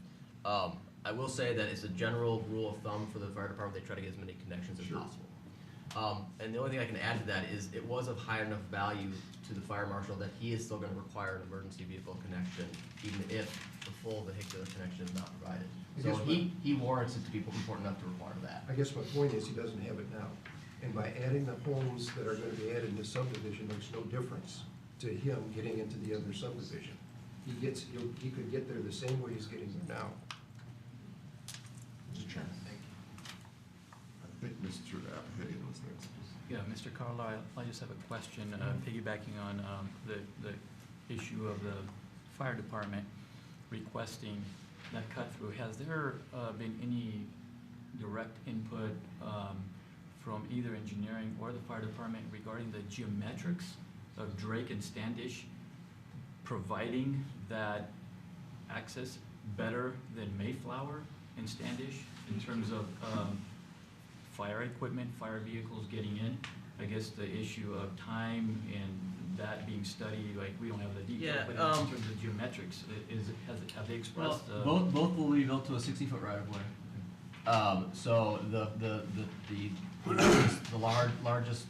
Speaker 3: I will say that it's a general rule of thumb for the fire department, they try to get as many connections as possible. And the only thing I can add to that is it was of high enough value to the fire marshal that he is still gonna require an emergency vehicle connection, even if the full vehicular connection is not provided. So he warrants it to be important enough to require that.
Speaker 16: I guess my point is, he doesn't have it now. And by adding the homes that are gonna be added in this subdivision, there's no difference to him getting into the other subdivision. He could get there the same way he's getting there now.
Speaker 1: Mr. Chairman. I think Mr. Appian was next.
Speaker 7: Yeah, Mr. Carlisle, I just have a question, piggybacking on the issue of the fire department requesting that cut-through. Has there been any direct input from either engineering or the fire department regarding the geometrics of Drake and Standish providing that access better than Mayflower and Standish in terms of fire equipment, fire vehicles getting in? I guess the issue of time and that being studied, like, we don't have the detail,
Speaker 3: Yeah,
Speaker 7: but in terms of geometrics, have they expressed?
Speaker 3: Both will be built to a 60-foot right of way. So the largest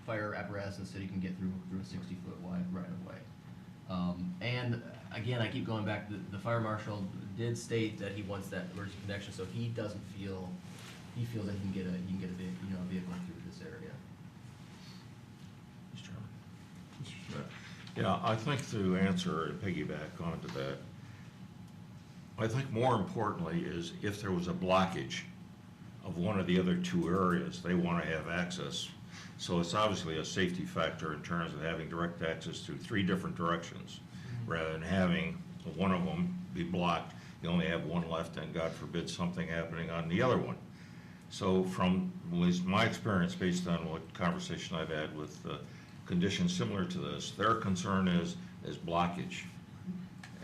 Speaker 3: fire apparatus in the city can get through a 60-foot wide right of way. And again, I keep going back, the fire marshal did state that he wants that emergency connection, so he feels that he can get a vehicle through this area.
Speaker 15: Mr. Chairman. Yeah, I think to answer and piggyback onto that, I think more importantly is if there was a blockage of one of the other two areas, they want to have access. So it's obviously a safety factor in terms of having direct access to 3 different directions, rather than having one of them be blocked. You only have one left, and God forbid something happening on the other one. So from my experience, based on what conversation I've had with conditions similar to this, their concern is blockage.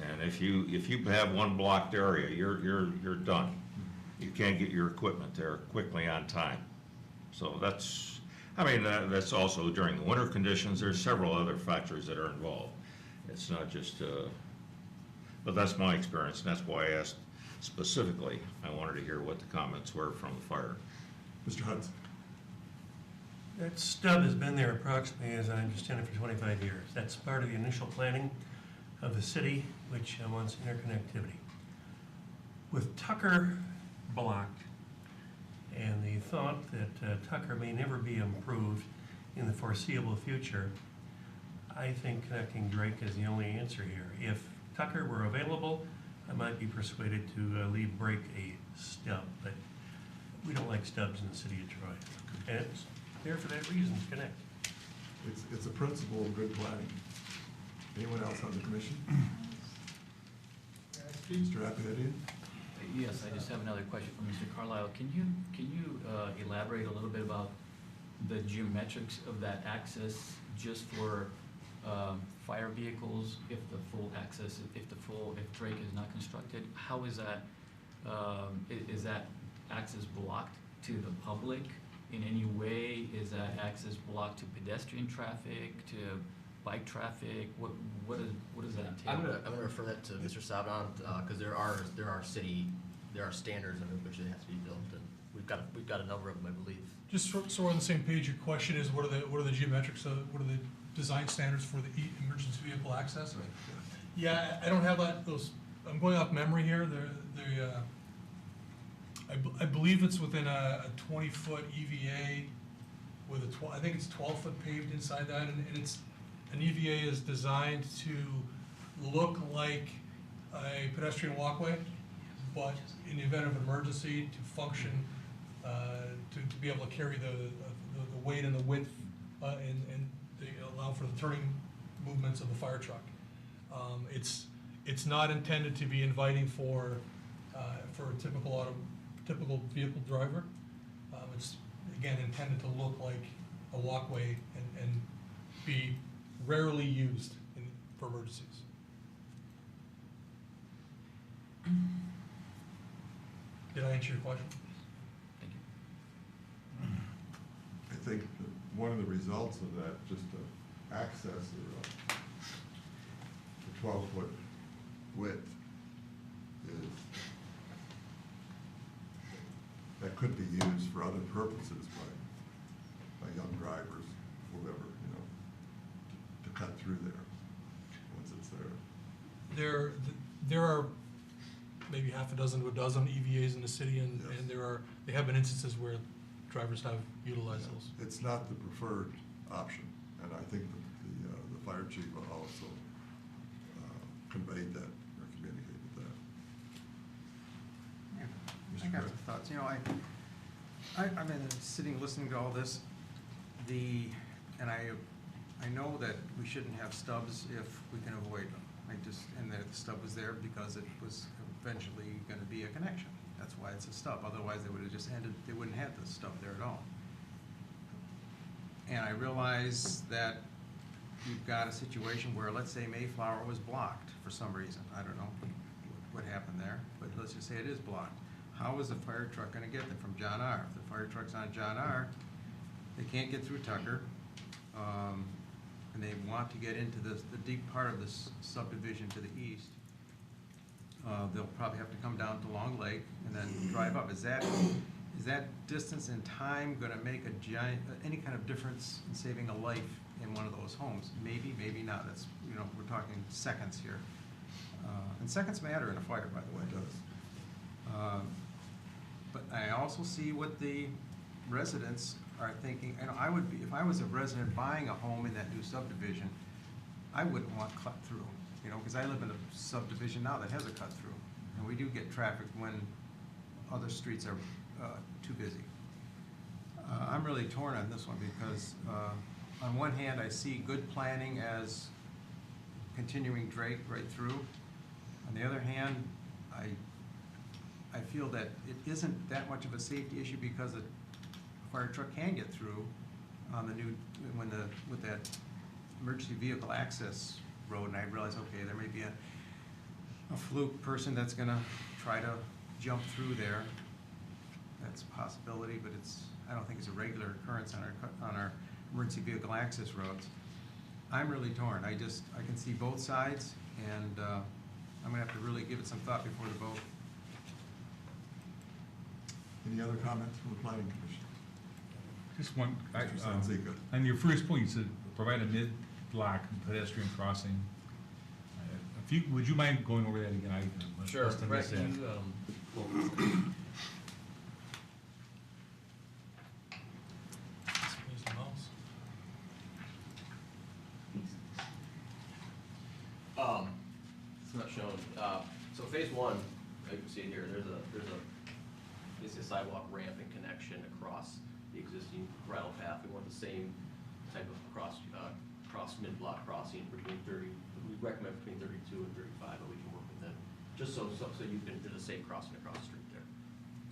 Speaker 15: And if you have one blocked area, you're done. You can't get your equipment there quickly on time. So that's also during the winter conditions. There's several other factors that are involved. It's not just, but that's my experience, and that's why I asked specifically. I wanted to hear what the comments were from the fire.
Speaker 1: Mr. Hudson.
Speaker 17: That stub has been there approximately, as I understand it, for 25 years. That's part of the initial planning of the city, which wants interconnectivity. With Tucker blocked, and the thought that Tucker may never be improved in the foreseeable future, I think connecting Drake is the only answer here. If Tucker were available, I might be persuaded to break a stub, but we don't like stubs in the city of Troy. And it's there for that reason, to connect.
Speaker 1: It's a principle of good planning. Anyone else on the commission? Mr. Appian?
Speaker 7: Yes, I just have another question for Mr. Carlisle. Can you elaborate a little bit about the geometrics of that access just for fire vehicles, if the full access, if Drake is not constructed? How is that access blocked to the public in any way? Is that access blocked to pedestrian traffic, to bike traffic? What does that entail?
Speaker 3: I'm gonna refer that to Mr. Sabon, because there are standards under which it has to be built, and we've got a number of them, I believe.
Speaker 4: Just so we're on the same page, your question is, what are the geometrics, what are the design standards for the emergency vehicle access?
Speaker 1: Right.
Speaker 4: Yeah, I don't have those, I'm going off memory here, I believe it's within a 20-foot EVA with I think it's 12-foot paved inside that, and an EVA is designed to look like a pedestrian walkway, but in the event of an emergency, to function, to be able to carry the weight and the width, and they allow for the turning movements of the fire truck. It's not intended to be inviting for a typical vehicle driver. It's again intended to look like a walkway and be rarely used for emergencies. Did I answer your question?
Speaker 7: Thank you.
Speaker 1: I think one of the results of that, just to access the 12-foot width is, that could be used for other purposes by young drivers, whoever, you know, to cut through there, once it's there.
Speaker 4: There are maybe half a dozen to a dozen EVAs in the city, and they have been instances where drivers have utilized those.
Speaker 1: It's not the preferred option, and I think that the fire chief also conveyed that or communicated that.
Speaker 18: I
Speaker 1: Mr.
Speaker 18: got
Speaker 1: Gray?
Speaker 18: some thoughts. You know, I've been sitting listening to all this, and I know that we shouldn't have stubs if we can avoid them. And that the stub was there because it was eventually gonna be a connection. That's why it's a stub. Otherwise, they would've just ended, they wouldn't have the stub there at all. And I realize that you've got a situation where, let's say Mayflower was blocked for some reason. I don't know what happened there, but let's just say it is blocked. How is the fire truck gonna get there from John R? If the fire truck's on John R, they can't get through Tucker, and they want to get into the deep part of this subdivision to the east. They'll probably have to come down to Long Lake and then drive up. Is that distance and time gonna make any kind of difference in saving a life in one of those homes? Maybe, maybe not. That's, you know, we're talking seconds here. And seconds matter in a fire, by the way.
Speaker 1: It does.
Speaker 18: But I also see what the residents are thinking, and I would be, if I was a resident buying a home in that new subdivision, I wouldn't want cut through, you know, because I live in a subdivision now that has a cut through. And we do get traffic when other streets are too busy. I'm really torn on this one because on one hand, I see good planning as continuing Drake right through. On the other hand, I feel that it isn't that much of a safety issue because a fire truck can get through on the new, with that emergency vehicle access road, and I realize, okay, there may be a fluke person that's gonna try to jump through there. That's a possibility, but I don't think it's a regular occurrence on our emergency vehicle access roads. I'm really torn. I can see both sides, and I'm gonna have to really give it some thought before the vote.
Speaker 1: Any other comments from the planning commission?
Speaker 6: Just one,
Speaker 1: Mr. Sanzica.
Speaker 6: on your first point, you said provide a mid-block pedestrian crossing. Would you mind going over that again?
Speaker 3: Sure.
Speaker 6: must have missed
Speaker 3: Brett,
Speaker 6: that.
Speaker 3: can you,
Speaker 4: Use the mouse.
Speaker 3: It's not shown. So phase one, you can see it here, there's basically a sidewalk ramp and connection across the existing gravel path. We want the same type of cross mid-block crossing between 30, we recommend between 32 and 35, but we can work with them. Just so you can, there's a safe crossing across the street there.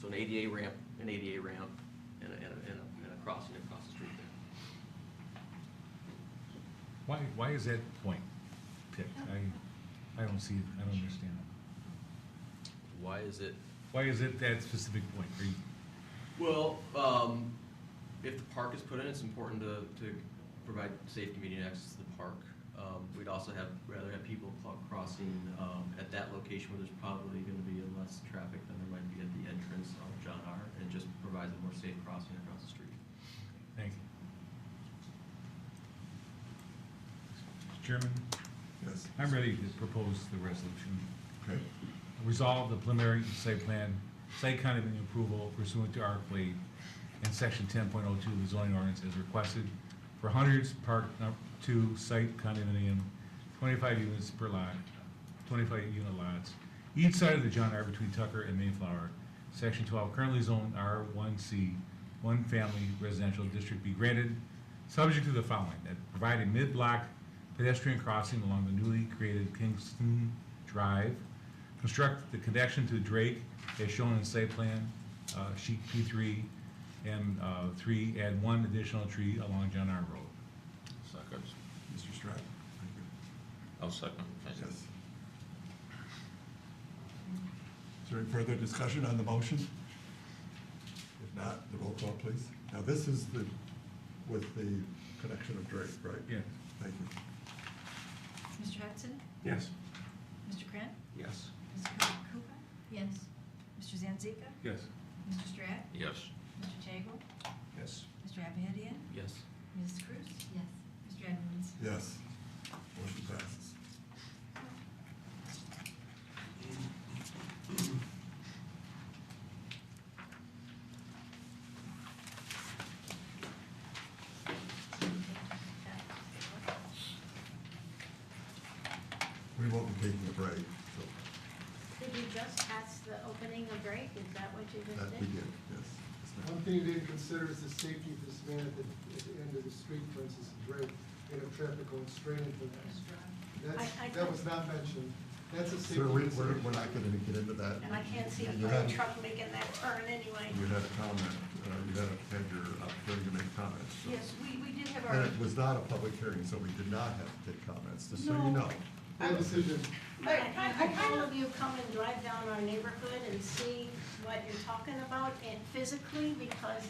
Speaker 3: So an ADA ramp, and a crossing across the street there.
Speaker 6: Why is that point picked? I don't see it, I don't understand it.
Speaker 3: Why is it?
Speaker 6: Why is it that specific point?
Speaker 3: Well, if the park is put in, it's important to provide safe convenient access to the park. We'd also rather have people crossing at that location where there's probably going to be less traffic than there might be at the entrance on John R. And it just provides a more safe crossing across the street.
Speaker 6: Thank you. Mr. Chairman?
Speaker 1: Yes.
Speaker 6: I'm ready to propose the resolution.
Speaker 1: Okay.
Speaker 6: Resolve the preliminary site plan, site condominium approval pursuant to Article 8 and Section 10.02 of the zoning ordinance as requested for Hunters Park No. 2 site condominium, 25 units per lot, 25 unit lots, each side of the John R. between Tucker and Mayflower. Section 12, currently zoned R1C, one family residential district be granted, subject to the following: that provide a mid-block pedestrian crossing along the newly created Kingston Drive, construct the connection to Drake as shown in site plan, sheet P3, and 3, add one additional tree along John R. Road.
Speaker 15: Second.
Speaker 1: Mr. Stratton. Thank you.
Speaker 15: I'll second. Thank you.
Speaker 1: Yes. Is there any further discussion on the motion? If not, the roll call, please. Now, this is the with the connection of Drake, right?
Speaker 6: Yeah.
Speaker 1: Thank you.
Speaker 19: Mr. Hudson?
Speaker 17: Yes.
Speaker 19: Mr. Krant?
Speaker 18: Yes.
Speaker 19: Ms. Cooper?
Speaker 14: Yes.
Speaker 19: Mr. Zanzika?
Speaker 6: Yes.
Speaker 19: Mr. Stratt?
Speaker 15: Yes.
Speaker 19: Mr. Tagle?
Speaker 16: Yes.
Speaker 19: Mr. Abahidian?
Speaker 7: Yes.
Speaker 19: Ms. Cruz?
Speaker 14: Yes.
Speaker 19: Mr. Edmonds?
Speaker 1: Yes. Motion passes. We won't be taking a break, so
Speaker 10: Did you just pass the opening of Drake? Is that what you just
Speaker 1: that
Speaker 10: did?
Speaker 1: we did, yes.
Speaker 9: One thing you didn't consider is the safety of this man at the end of the street, for instance, in Drake, in a traffic going straight into that. That was not mentioned. That's a safety
Speaker 1: Sir, we're
Speaker 9: consideration.
Speaker 1: not gonna get into that.
Speaker 10: And I can't see a
Speaker 1: You
Speaker 10: fire
Speaker 1: had-
Speaker 10: truck making that turn anyway.
Speaker 1: You had a comment, you had your opportunity to make comments. so.
Speaker 2: Yes, we did have
Speaker 1: And
Speaker 2: our,
Speaker 1: it was not a public hearing, so we did not have to take comments, just so you
Speaker 2: No.
Speaker 1: know.
Speaker 9: That decision,
Speaker 10: But I hope all of you come and drive down our neighborhood and see what you're talking about and physically, because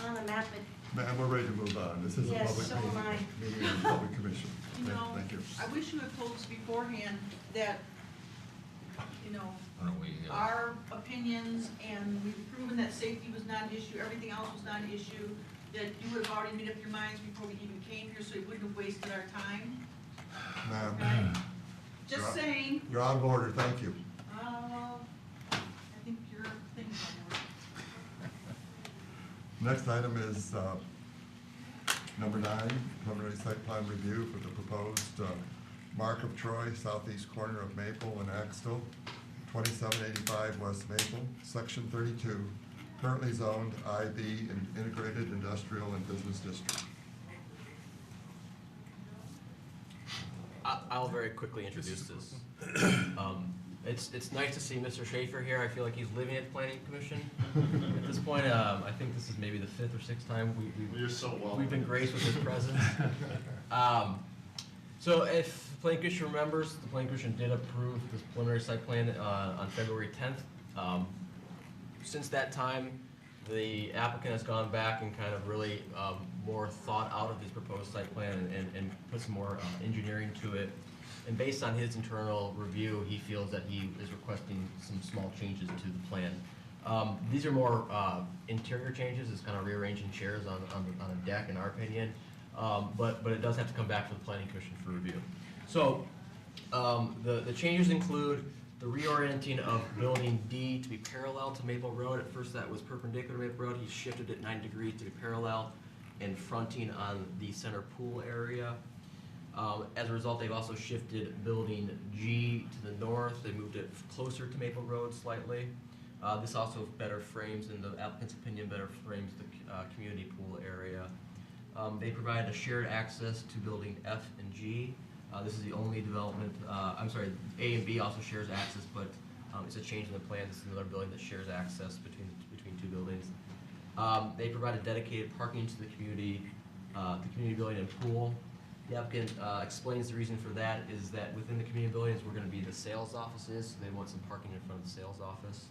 Speaker 10: on a map it,
Speaker 1: Ma'am, we're ready to move on. This is a
Speaker 10: Yes,
Speaker 1: public
Speaker 10: so am I.
Speaker 1: meeting of the public commission.
Speaker 2: you know,
Speaker 1: Thank you.
Speaker 2: I wish you had told us beforehand that, you know,
Speaker 15: Why don't we,
Speaker 2: our opinions, and we've proven that safety was not an issue, everything else was not an issue, that you would have already made up your minds before we even came here, so it wouldn't have wasted our time.
Speaker 1: Ma'am,
Speaker 2: Just
Speaker 1: You're-
Speaker 2: saying,
Speaker 1: you're out of order, thank you.
Speaker 2: I think your thing's on there.
Speaker 1: Next item is number 9, preliminary site plan review for the proposed Mark of Troy, southeast corner of Maple and Axtell, 2785 West Maple, Section 32, currently zoned IB, in Integrated Industrial and Business District.
Speaker 3: I'll very quickly introduce this. It's nice to see Mr. Schaefer here. I feel like he's living at the Planning Commission. At this point, I think this is maybe the 5th or 6th time we've been graced with his presence. So if the Planning Commission remembers, the Planning Commission did approve this preliminary site plan on February 10th. Since that time, the applicant has gone back and kind of really more thought out of his proposed site plan and put some more engineering to it. And based on his internal review, he feels that he is requesting some small changes to the plan. These are more interior changes, it's kind of rearranging chairs on a deck, in our opinion. But it does have to come back to the Planning Commission for review. So the changes include the reorienting of Building D to be parallel to Maple Road. At first that was perpendicular to Maple Road. He shifted it 90 degrees to be parallel and fronting on the center pool area. As a result, they've also shifted Building G to the north. They moved it closer to Maple Road slightly. This also better frames, in the applicant's opinion, better frames the community pool area. They provide a shared access to Building F and G. This is the only development, I'm sorry, A and B also shares access, but it's a change in the plan. This is another building that shares access between two buildings. They provide a dedicated parking to the community building and pool. The applicant explains the reason for that is that within the community buildings, we're gonna be the sales offices, so they want some parking in front of the sales office.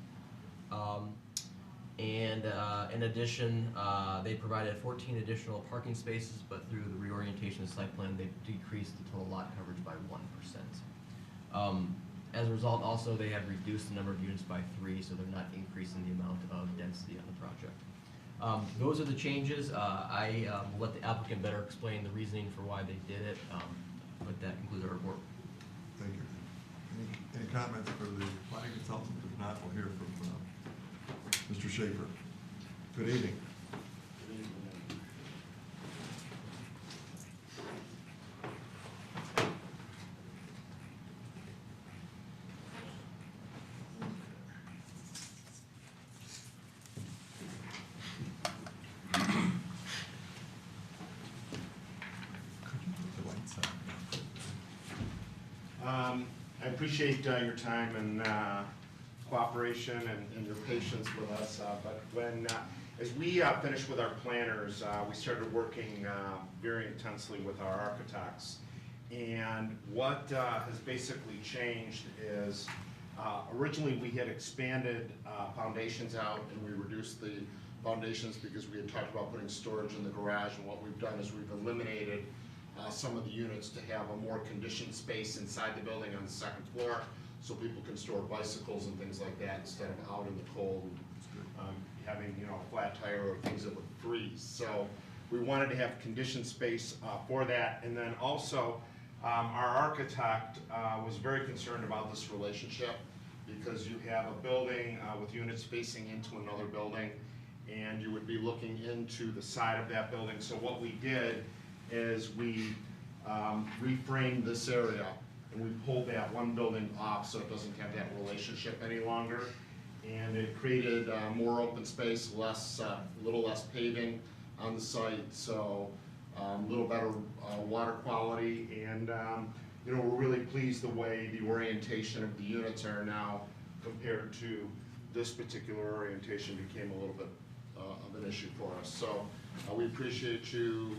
Speaker 3: In addition, they provided 14 additional parking spaces, but through the reorientation of the site plan, they've decreased the total lot coverage by 1%. As a result, also, they have reduced the number of units by 3, so they're not increasing the amount of density on the project. Those are the changes. I will let the applicant better explain the reasoning for why they did it, but that concludes our report.
Speaker 1: Thank you. Any comments for the planning consultant? If not, we'll hear from Mr. Schaefer. Good evening.
Speaker 20: I appreciate your time and cooperation and your patience with us, but as we finished with our planners, we started working very intensely with our architects. And what has basically changed is originally we had expanded foundations out and we reduced the foundations because we had talked about putting storage in the garage, and what we've done is we've eliminated some of the units to have a more conditioned space inside the building on the second floor, so people can store bicycles and things like that instead of out in the cold, having, you know, a flat tire or things that would freeze. So we wanted to have conditioned space for that. And then also, our architect was very concerned about this relationship because you have a building with units facing into another building, and you would be looking into the side of that building. So what we did is we reframed this area, and we pulled that one building off so it doesn't have that relationship any longer. And it created more open space, a little less paving on the site, so a little better water quality. And you know, we're really pleased the way the orientation of the units are now compared to this particular orientation became a little bit of an issue for us. So we appreciate you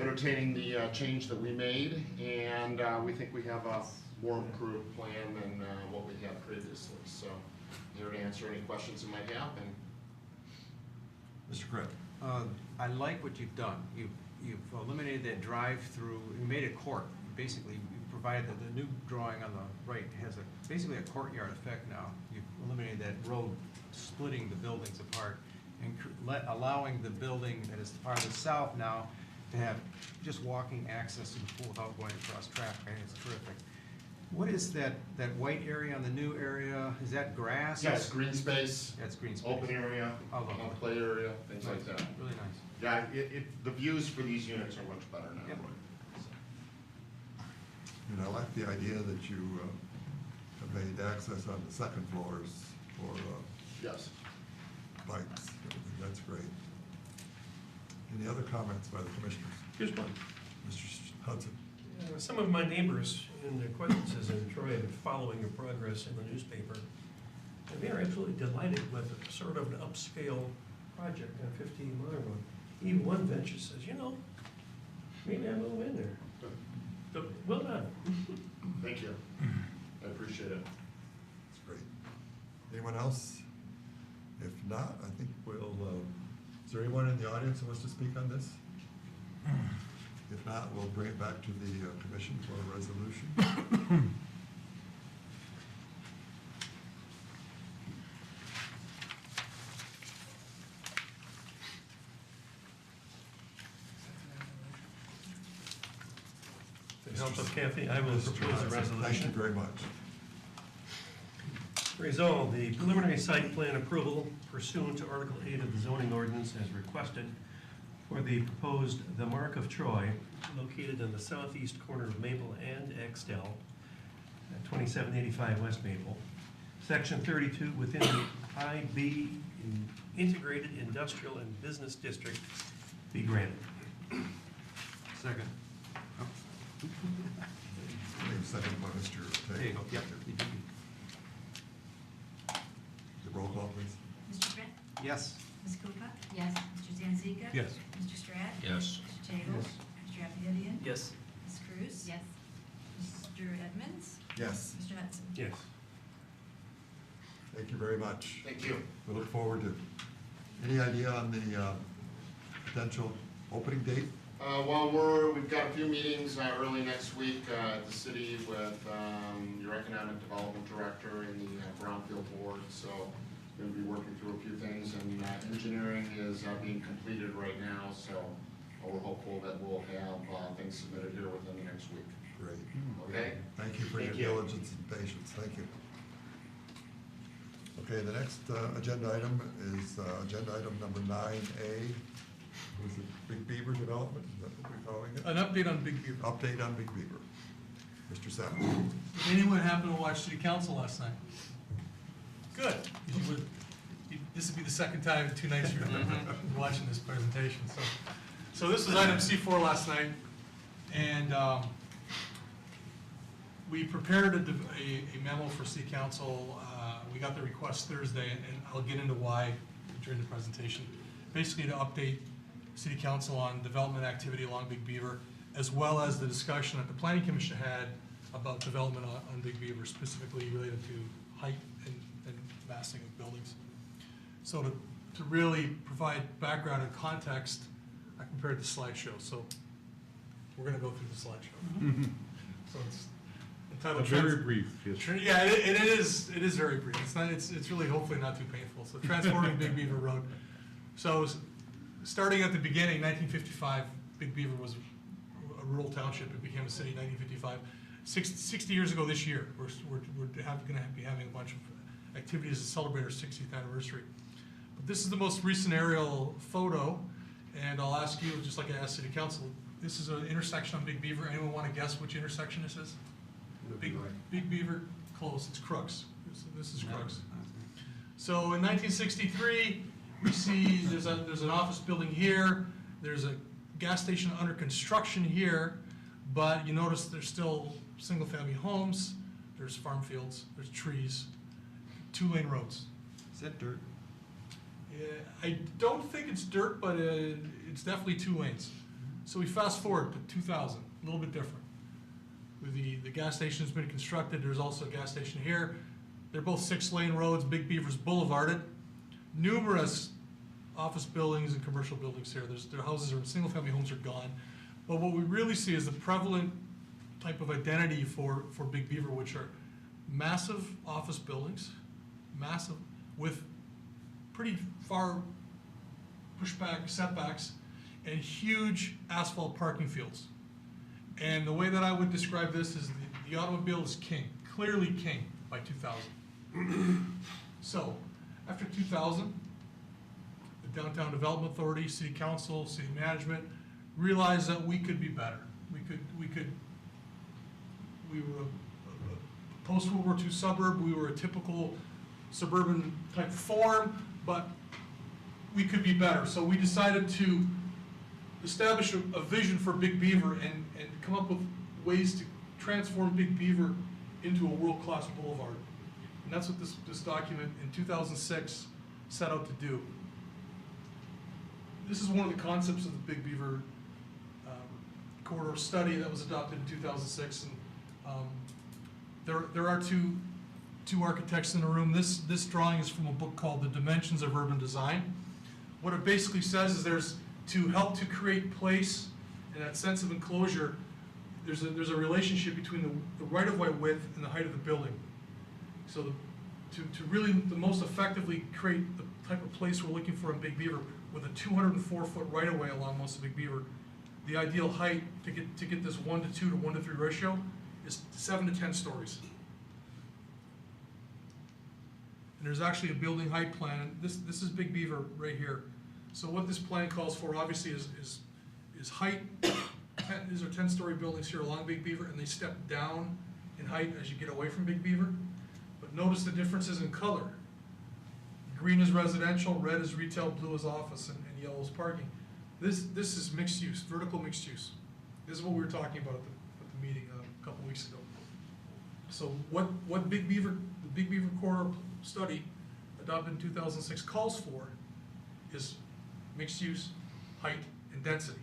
Speaker 20: entertaining the change that we made, and we think we have a more improved plan than what we had previously. So here to answer any questions you might have. And
Speaker 1: Mr. Cribb.
Speaker 18: I like what you've done. You've eliminated that drive-through, you made it court. Basically, you provided that the new drawing on the right has basically a courtyard effect now. You've eliminated that road splitting the buildings apart and allowing the building that is farther south now to have just walking access to the pool without going across traffic. I think it's terrific. What is that white area on the new area? Is that grass?
Speaker 20: yes, green space.
Speaker 18: That's green space.
Speaker 20: Open area, play area, things like that.
Speaker 18: Really nice.
Speaker 20: Yeah, the views for these units are much better now.
Speaker 18: Yep.
Speaker 1: And I like the idea that you have made access on the second floors for
Speaker 20: Yes.
Speaker 1: bikes. That's great. Any other comments by the commissioners?
Speaker 17: Here's one.
Speaker 1: Mr. Hudson?
Speaker 17: Some of my neighbors and acquaintances in Troy have been following your progress in the newspaper. And they are absolutely delighted with sort of an upscale project on 15 Mile Road. Even one venture says, you know, maybe I'll move in there. So, well done.
Speaker 20: Thank you. I appreciate it.
Speaker 1: That's great. Anyone else? If not, I think we'll, is there anyone in the audience who wants to speak on this? If not, we'll bring it back to the commission for a resolution.
Speaker 17: With the help of Kathy, I will
Speaker 1: Mr.
Speaker 17: propose a
Speaker 1: Hudson,
Speaker 17: resolution.
Speaker 1: Thank you very much.
Speaker 17: Resolved, the preliminary site plan approval pursuant to Article 8 of the zoning ordinance as requested for the proposed The Mark of Troy, located on the southeast corner of Maple and Axtell, at 2785 West Maple, Section 32 within the IB Integrated Industrial and Business District, be granted.
Speaker 18: Second.
Speaker 1: Second by Mr.
Speaker 18: There you go. Yep.
Speaker 1: The roll call, please.
Speaker 19: Mr. Trent?
Speaker 18: Yes.
Speaker 19: Ms. Cooper?
Speaker 14: Yes.
Speaker 19: Mr. Zanzika?
Speaker 17: Yes.
Speaker 19: Mr. Stratt?
Speaker 15: Yes.
Speaker 19: Mr. Tagle?
Speaker 17: Yes.
Speaker 19: Mr. Appidian?
Speaker 7: Yes.
Speaker 19: Ms. Cruz?
Speaker 14: Yes.
Speaker 19: Mr. Edmonds?
Speaker 1: Yes.
Speaker 19: Mr. Hudson?
Speaker 17: Yes.
Speaker 1: Thank you very much.
Speaker 20: Thank you.
Speaker 1: We look forward to, any idea on the potential opening date?
Speaker 20: Well, we've got a few meetings early next week at the city with your economic development director and the Brownfield board. So we're going to be working through a few things, and engineering is being completed right now. So we're hopeful that we'll have things submitted here within the next week.
Speaker 1: Great.
Speaker 20: Okay?
Speaker 1: Thank you for your diligence and patience. Thank you. Okay, the next agenda item is agenda item number 9A. Was it Big Beaver Development? Is that what we're calling it?
Speaker 4: An update on Big Beaver.
Speaker 1: Update on Big Beaver. Mr. Sapp.
Speaker 4: Did anyone happen to watch City Council last night? Good. This would be the second time in 2 nights you're watching this presentation. So this was item C4 last night, and we prepared a memo for City Council. We got the request Thursday, and I'll get into why during the presentation. Basically to update City Council on development activity along Big Beaver, as well as the discussion that the Planning Commission had about development on Big Beaver, specifically related to height and massing of buildings. So to really provide background and context, I prepared the slideshow. So we're going to go through the slideshow. So it's entitled.
Speaker 6: Very brief. Yes.
Speaker 4: Yeah, it is very brief. It's not. It's really hopefully not too painful. So transforming Big Beaver Road. So starting at the beginning, 1955, Big Beaver was a rural township. It became a city in 1955. 60 years ago this year, we're going to be having a bunch of activities to celebrate our 60th anniversary. But this is the most recent aerial photo, and I'll ask you, just like I asked City Council, this is an intersection on Big Beaver. Anyone want to guess which intersection this is? Big Beaver, close. It's Crooks. This is Crooks. So in 1963, we see there's an office building here. There's a gas station under construction here, but you notice there's still single-family homes. There's farm fields. There's trees. 2-lane roads.
Speaker 18: Is that dirt?
Speaker 4: Yeah, I don't think it's dirt, but it's definitely 2 lanes. So we fast forward to 2000, a little bit different. The gas station has been constructed. There's also a gas station here. They're both 6-lane roads. Big Beaver's boulevarded. Numerous office buildings and commercial buildings here. Their houses are single-family homes are gone. But what we really see is the prevalent type of identity for Big Beaver, which are massive office buildings, massive with pretty far pushback setbacks, and huge asphalt parking fields. And the way that I would describe this is the automobile is king, clearly king by 2000. So after 2000, the Downtown Development Authority, City Council, City Management realized that we could be better. We were a post-World War II suburb. We were a typical suburban type form, but we could be better. So we decided to establish a vision for Big Beaver and come up with ways to transform Big Beaver into a world-class boulevard. And that's what this document in 2006 set out to do. This is one of the concepts of the Big Beaver corridor study that was adopted in 2006. And there are two architects in the room. This drawing is from a book called The Dimensions of Urban Design. What it basically says is there's to help to create place and that sense of enclosure, there's a relationship between the right-of-way width and the height of the building. So to really the most effectively create the type of place we're looking for in Big Beaver with a 204-foot right-of-way along most of Big Beaver, the ideal height to get this 1:2 to 1:3 ratio is 7 to 10 stories. And there's actually a building height plan. And this is Big Beaver right here. So what this plan calls for obviously is height. These are 10-story buildings here along Big Beaver, and they step down in height as you get away from Big Beaver. But notice the differences in color. Green is residential, red is retail, blue is office, and yellow is parking. This is mixed use, vertical mixed use. This is what we were talking about at the meeting a couple weeks ago. So what the Big Beaver corridor study adopted in 2006 calls for is mixed use, height, and density.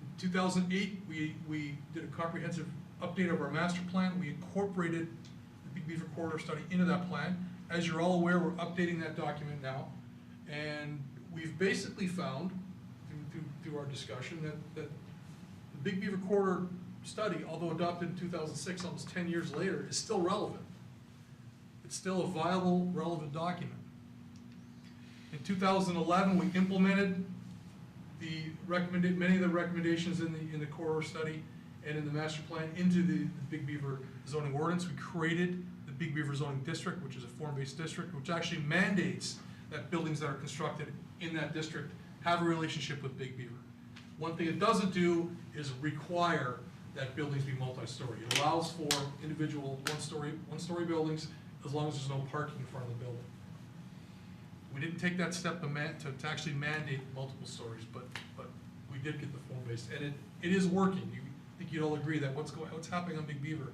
Speaker 4: In 2008, we did a comprehensive update of our master plan. We incorporated the Big Beaver corridor study into that plan. As you're all aware, we're updating that document now, and we've basically found through our discussion that the Big Beaver corridor study, although adopted in 2006, almost 10 years later, is still relevant. It's still a viable, relevant document. In 2011, we implemented many of the recommendations in the corridor study and in the master plan into the Big Beaver zoning ordinance. We created the Big Beaver zoning district, which is a form-based district, which actually mandates that buildings that are constructed in that district have a relationship with Big Beaver. One thing it doesn't do is require that buildings be multi-story. It allows for individual one-story buildings as long as there's no parking in front of the building. We didn't take that step to actually mandate multiple stories, but we did get the form-based, and it is working. I think you'd all agree that what's happening on Big Beaver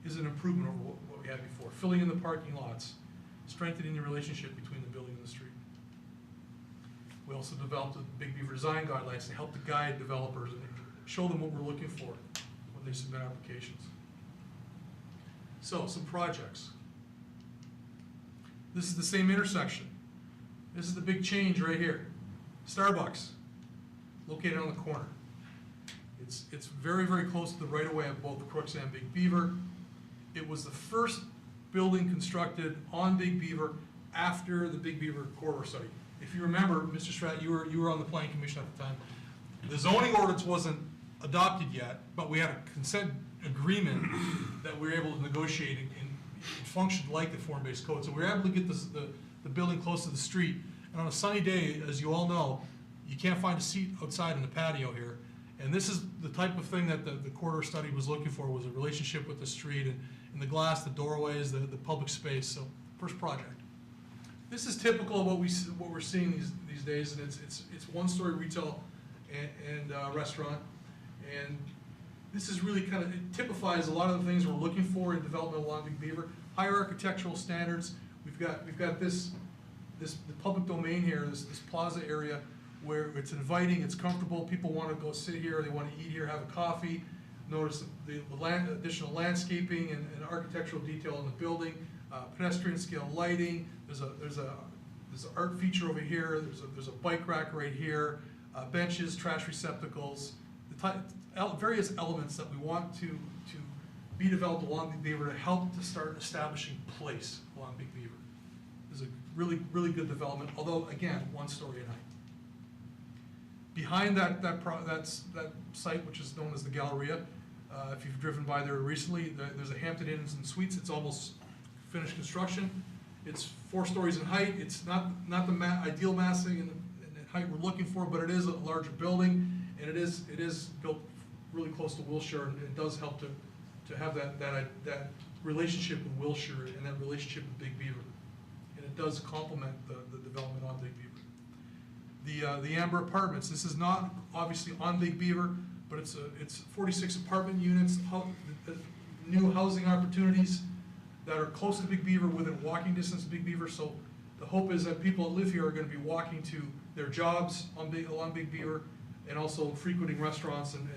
Speaker 4: is an improvement over what we had before. Filling in the parking lots, strengthening the relationship between the building and the street. We also developed the Big Beaver design guidelines to help to guide developers and show them what we're looking for when they submit applications. So, some projects. This is the same intersection. This is the big change right here. Starbucks, located on the corner. It's very, very close to the right-of-way of both Crooks and Big Beaver. It was the first building constructed on Big Beaver after the Big Beaver corridor study. If you remember, Mr. Stratton, you were on the planning commission at the time. The zoning ordinance wasn't adopted yet, but we had a consent agreement that we were able to negotiate, and it functioned like the form-based code. So we were able to get the building close to the street. And on a sunny day, as you all know, you can't find a seat outside in the patio here. And this is the type of thing that the corridor study was looking for, was a relationship with the street and the glass, the doorways, the public space. So first project. This is typical of what we're seeing these days, and it's one-story retail and restaurant. And this is really kind of, it typifies a lot of the things we're looking for in development along Big Beaver. Higher architectural standards. We've got the public domain here, this plaza area, where it's inviting, it's comfortable, people want to go sit here, they want to eat here, have a coffee. Notice the additional landscaping and architectural detail in the building, pedestrian scale lighting. There's an art feature over here. There's a bike rack right here, benches, trash receptacles, various elements that we want to be developed along Big Beaver to help to start establishing place along Big Beaver. There's a really, really good development, although again, one story in height. Behind that site, which is known as the Galleria, if you've driven by there recently, there's a Hampton Inns and Suites. It's almost finished construction. It's 4 stories in height. It's not the ideal massing and height we're looking for, but it is a larger building, and it is built really close to Wilshire, and it does help to have that relationship with Wilshire and that relationship with Big Beaver, and it does complement the development on Big Beaver. The Amber Apartments. This is not obviously on Big Beaver, but it's 46 apartment units, new housing opportunities that are close to Big Beaver, within walking distance of Big Beaver. So the hope is that people that live here are going to be walking to their jobs along Big Beaver, and also frequenting restaurants and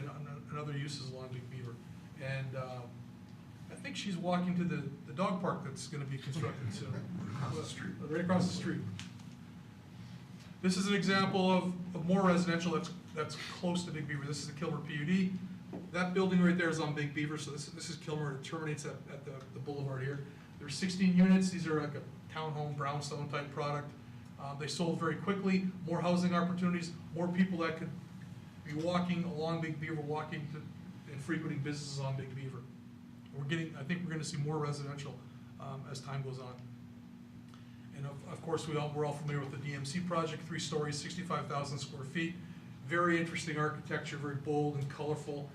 Speaker 4: other uses along Big Beaver. And I think she's walking to the dog park that's going to be constructed soon.
Speaker 1: Across the street.
Speaker 4: Right across the street. This is an example of more residential that's close to Big Beaver. This is the Kilmer PUD. That building right there is on Big Beaver, so this is Kilmer. It terminates at the boulevard here. There's 16 units. These are like a townhome brownstone type product. They sold very quickly. More housing opportunities, more people that could be walking along Big Beaver, and frequenting businesses on Big Beaver. I think we're going to see more residential as time goes on. And of course, we're all familiar with the DMC project, 3 stories, 65,000 square feet. Very interesting architecture, very bold and colorful.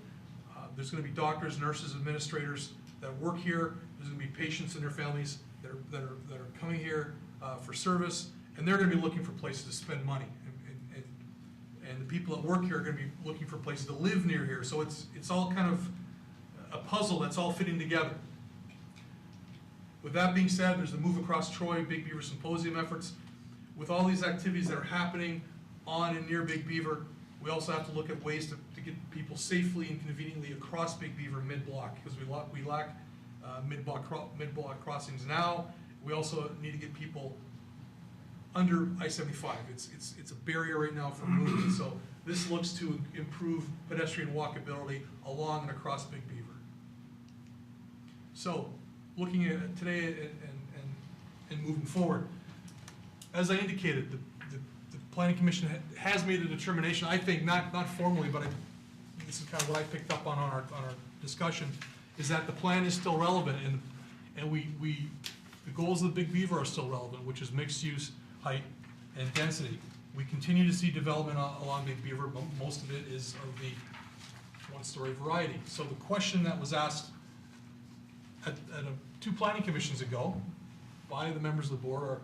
Speaker 4: There's going to be doctors, nurses, administrators that work here. There's going to be patients and their families that are coming here for service, and they're going to be looking for places to spend money. And the people that work here are going to be looking for places to live near here. So it's all kind of a puzzle that's all fitting together. With that being said, there's the Move Across Troy Big Beaver Symposium efforts. With all these activities that are happening on and near Big Beaver, we also have to look at ways to get people safely and conveniently across Big Beaver mid-block, because we lack mid-block crossings now. We also need to get people under I-75. It's a barrier right now for movement, so this looks to improve pedestrian walkability along and across Big Beaver. So, looking at today and moving forward, as I indicated, the Planning Commission has made a determination, I think not formally, but this is kind of what I picked up on our discussion, is that the plan is still relevant, and the goals of the Big Beaver are still relevant, which is mixed use, height, and density. We continue to see development along Big Beaver, but most of it is of the one-story variety. So the question that was asked at 2 planning commissions ago by the members of the board are,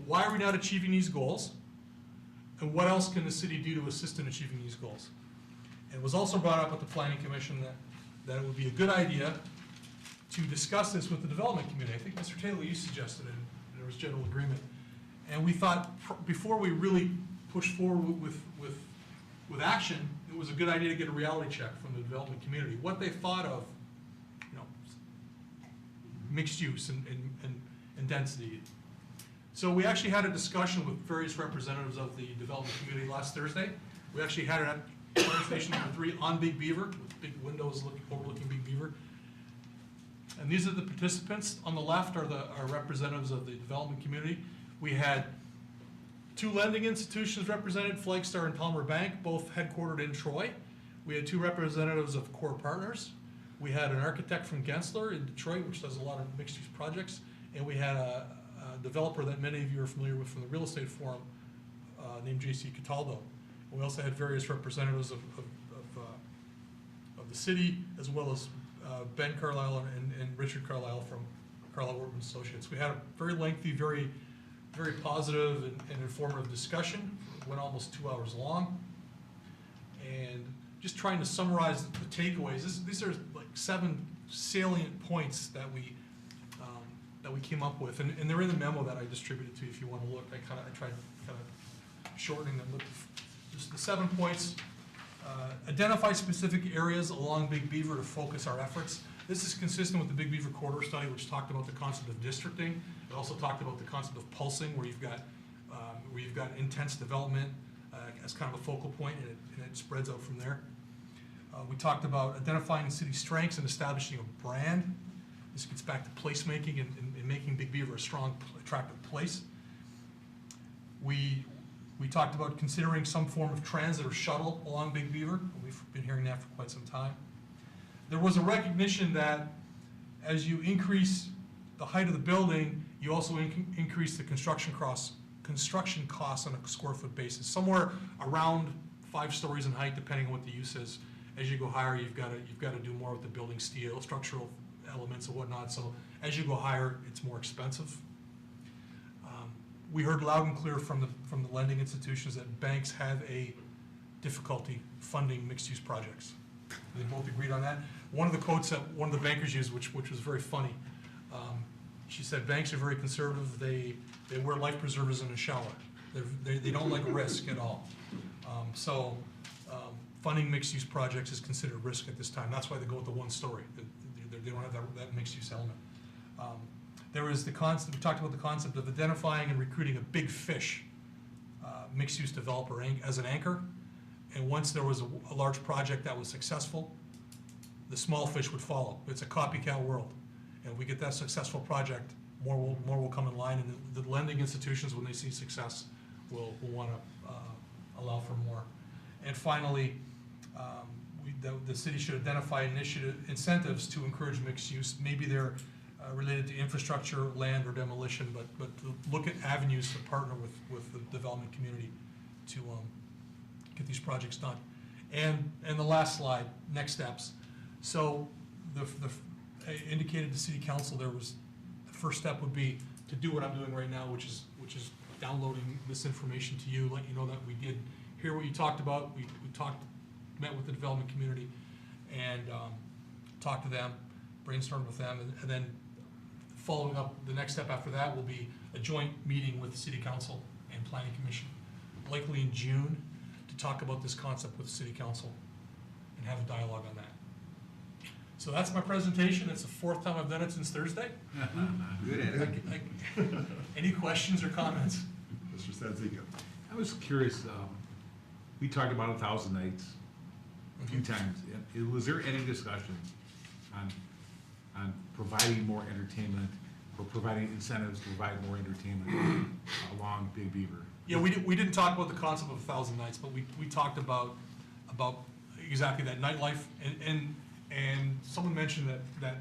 Speaker 4: why are we not achieving these goals? And what else can the city do to assist in achieving these goals? And it was also brought up at the planning commission that it would be a good idea to discuss this with the development community. I think Mr. Taylor, you suggested it, and there was general agreement. And we thought before we really push forward with action, it was a good idea to get a reality check from the development community. What they thought of, mixed use and density. So we actually had a discussion with various representatives of the development community last Thursday. We actually had it at fire station number 3 on Big Beaver, with big windows overlooking Big Beaver. And these are the participants. On the left are our representatives of the development community. We had 2 lending institutions represented, Flagstar and Palmer Bank, both headquartered in Troy. We had 2 representatives of Core Partners. We had an architect from Gensler in Detroit, which does a lot of mixed-use projects. And we had a developer that many of you are familiar with from the Real Estate Forum named J.C. Cataldo. And we also had various representatives of the city, as well as Ben Carlisle and Richard Carlisle from Carlisle Workman Associates. We had a very lengthy, very positive and informative discussion. It went almost 2 hours long. And just trying to summarize the takeaways. These are like 7 salient points that we came up with, and they're in the memo that I distributed to you if you want to look. I tried kind of shortening them. Just the 7 points. Identify specific areas along Big Beaver to focus our efforts. This is consistent with the Big Beaver Corridor Study, which talked about the concept of districting. It also talked about the concept of pulsing, where you've got intense development as kind of a focal point, and it spreads out from there. We talked about identifying city strengths and establishing a brand. This gets back to placemaking and making Big Beaver a strong, attractive place. We talked about considering some form of transit or shuttle along Big Beaver. We've been hearing that for quite some time. There was a recognition that as you increase the height of the building, you also increase the construction costs on a square foot basis, somewhere around 5 stories in height, depending on what the use is. As you go higher, you've got to do more with the building steel, structural elements and whatnot. So as you go higher, it's more expensive. We heard loud and clear from the lending institutions that banks have a difficulty funding mixed-use projects. They both agreed on that. One of the quotes that one of the bankers used, which was very funny, she said, banks are very conservative. They wear life preservers in the shower. They don't like risk at all. Funding mixed-use projects is considered risk at this time. That's why they go with the 1 story. They don't have that mixed-use element. There was the concept, we talked about the concept of identifying and recruiting a big fish mixed-use developer as an anchor. And once there was a large project that was successful, the small fish would follow. It's a copycat world. And if we get that successful project, more will come in line, and the lending institutions, when they see success, will want to allow for more. And finally, the city should identify incentives to encourage mixed use. Maybe they're related to infrastructure, land, or demolition, but to look at avenues to partner with the development community to get these projects done. And the last slide, next steps. So I indicated to City Council the first step would be to do what I'm doing right now, which is downloading this information to you, let you know that we did hear what you talked about. We met with the development community and talked to them, brainstormed with them, and then following up, the next step after that will be a joint meeting with the City Council and Planning Commission, likely in June, to talk about this concept with the City Council and have a dialogue on that. So that's my presentation. It's the 4th time I've done it since Thursday.
Speaker 18: Good at it.
Speaker 4: Any questions or comments?
Speaker 1: Mr. Sanzica.
Speaker 6: I was curious, we talked about 1,000 nights a few times. Was there any discussion on providing more entertainment or providing incentives to provide more entertainment along Big Beaver?
Speaker 4: Yeah, we didn't talk about the concept of 1,000 nights, but we talked about exactly that nightlife, and someone mentioned that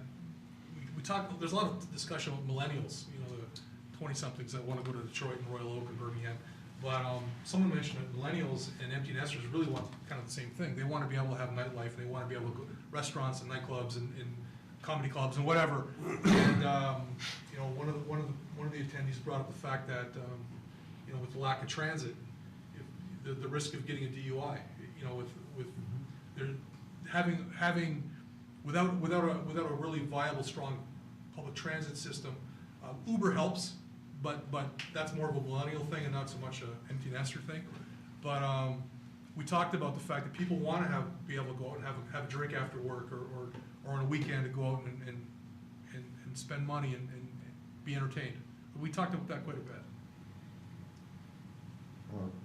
Speaker 4: we talked. There's a lot of discussion about millennials, the 20-somethings that want to go to Detroit and Royal Oak and Birmingham. But someone mentioned that millennials and empty nesters really want kind of the same thing. They want to be able to have nightlife. They want to be able to go to restaurants and nightclubs and comedy clubs and whatever. And one of the attendees brought up the fact that with the lack of transit, the risk of getting a DUI, with having without a really viable, strong public transit system, Uber helps. But that's more of a millennial thing and not so much an empty nester thing. But we talked about the fact that people want to be able to go out and have a drink after work or on a weekend to go out and spend money and be entertained. But we talked about that quite a bit.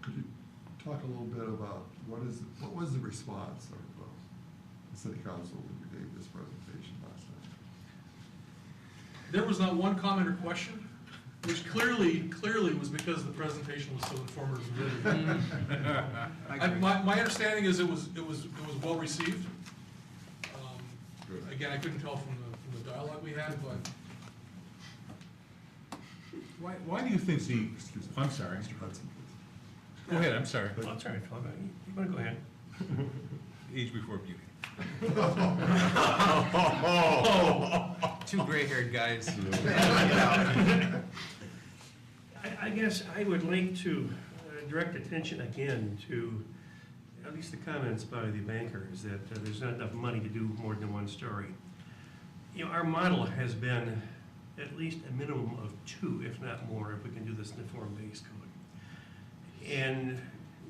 Speaker 1: Could you talk a little bit about what was the response of the city council when you gave this presentation last night?
Speaker 4: There was not one comment or question, which clearly was because the presentation was so informative and vivid. My understanding is it was well received. Again, I couldn't tell from the dialogue we had, but
Speaker 6: Why do you think the, I'm sorry.
Speaker 1: Mr. Hudson,
Speaker 6: Go ahead, I'm sorry.
Speaker 17: Well, I'm sorry, Phil, you want to go ahead?
Speaker 6: Age before beauty.
Speaker 18: Two gray-haired guys.
Speaker 17: I guess I would like to direct attention again to at least the comments by the bankers that there's not enough money to do more than one story. You know, our model has been at least a minimum of 2, if not more, if we can do this in the form-based code. And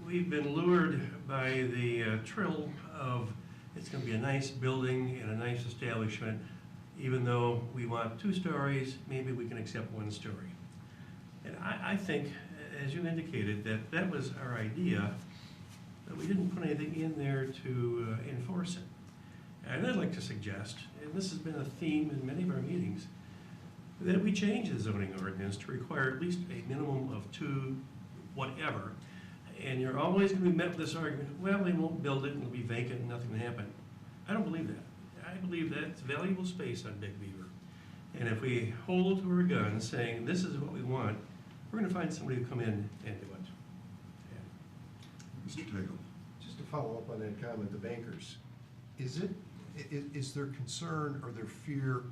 Speaker 17: we've been lured by the trill of it's going to be a nice building and a nice establishment. Even though we want 2 stories, maybe we can accept 1 story. And I think, as you indicated, that was our idea, but we didn't put anything in there to enforce it. And I'd like to suggest, and this has been a theme in many of our meetings, that we change the zoning ordinance to require at least a minimum of 2 whatever. And you're always going to be met with this argument, well, they won't build it and it'll be vacant and nothing will happen. I don't believe that. I believe that's valuable space on Big Beaver. And if we hold to our guns saying this is what we want, we're going to find somebody to come in and do it.
Speaker 1: Mr. Tagle.
Speaker 16: Just to follow up on that comment, the bankers, is their concern or their fear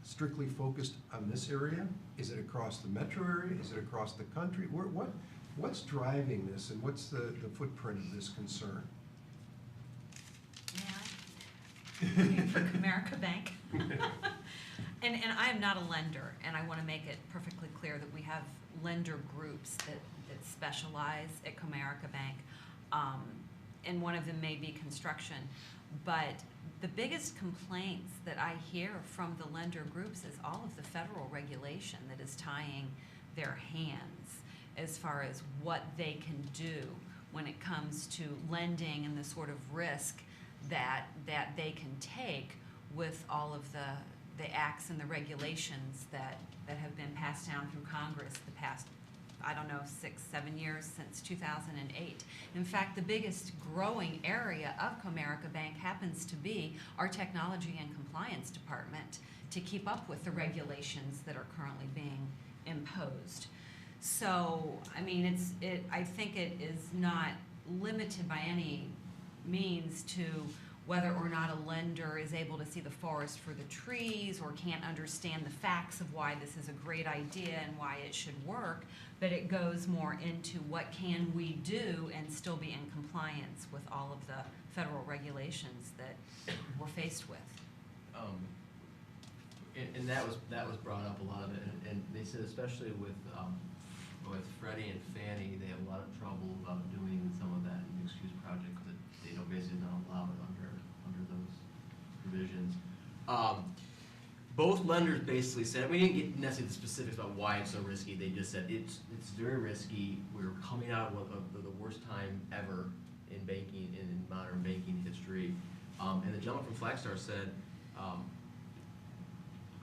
Speaker 16: strictly focused on this area? Is it across the metro area? Is it across the country? What's driving this, and what's the footprint of this concern?
Speaker 5: For Comerica Bank. And I am not a lender, and I want to make it perfectly clear that we have lender groups that specialize at Comerica Bank, and one of them may be construction. But the biggest complaints that I hear from the lender groups is all of the federal regulation that is tying their hands as far as what they can do when it comes to lending and the sort of risk that they can take with all of the acts and the regulations that have been passed down through Congress the past, I don't know, 6, 7 years since 2008. In fact, the biggest growing area of Comerica Bank happens to be our technology and compliance department to keep up with the regulations that are currently being imposed. So, I mean, I think it is not limited by any means to whether or not a lender is able to see the forest for the trees or can't understand the facts of why this is a great idea and why it should work, but it goes more into what can we do and still be in compliance with all of the federal regulations that we're faced with.
Speaker 3: And that was brought up a lot of it, and they said especially with Freddie and Fannie, they have a lot of trouble about doing some of that mixed-use project that they don't basically not allow it under those provisions. Both lenders basically said, we didn't get necessarily the specifics about why it's so risky. They just said it's very risky. We're coming out of the worst time ever in banking, in modern banking history. And the gentleman from Flagstar said,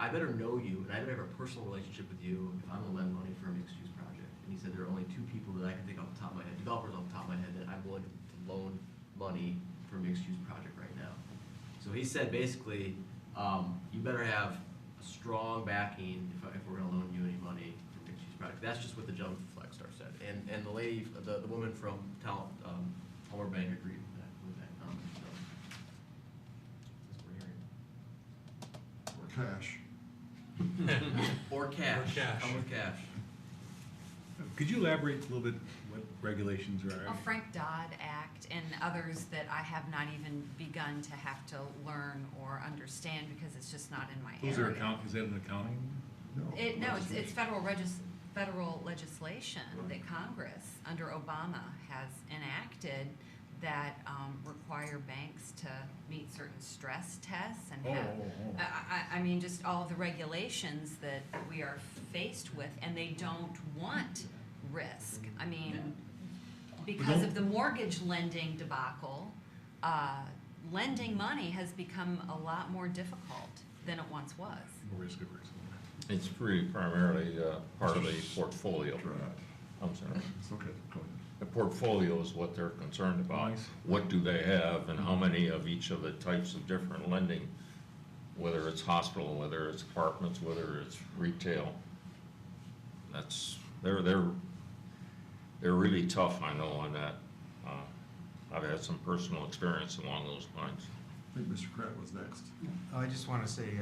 Speaker 3: I better know you, and I better have a personal relationship with you if I'm gonna lend money for a mixed-use project. And he said there are only 2 people that I can think off the top of my head, developers off the top of my head, that I'm willing to loan money for a mixed-use project right now. So he said basically, you better have a strong backing if we're gonna loan you any money for mixed-use project. That's just what the gentleman from Flagstar said. And the lady, the woman from Homer Bank agreed with that comment. So that's what we're hearing.
Speaker 1: Or cash.
Speaker 3: Or cash.
Speaker 4: Or cash.
Speaker 3: Come with cash.
Speaker 6: Could you elaborate a little bit what regulations are?
Speaker 5: Oh, Frank Dodd Act and others that I have not even begun to have to learn or understand because it's just not in my area.
Speaker 6: Is that an accounting?
Speaker 5: No, it's federal legislation that Congress under Obama has enacted that require banks to meet certain stress tests and have, I mean, just all of the regulations that we are faced with, and they don't want risk. I mean, because of the mortgage lending debacle, lending money has become a lot more difficult than it once was.
Speaker 6: More risk averse.
Speaker 15: It's pretty primarily part of the portfolio. I'm sorry.
Speaker 1: It's okay, go ahead.
Speaker 15: The portfolio is what they're concerned about. What do they have and how many of each of the types of different lending, whether it's hospital, whether it's apartments, whether it's retail. They're really tough, I know, on that. I've had some personal experience along those lines.
Speaker 1: I think Mr. Kratt was next.
Speaker 18: I just want to say,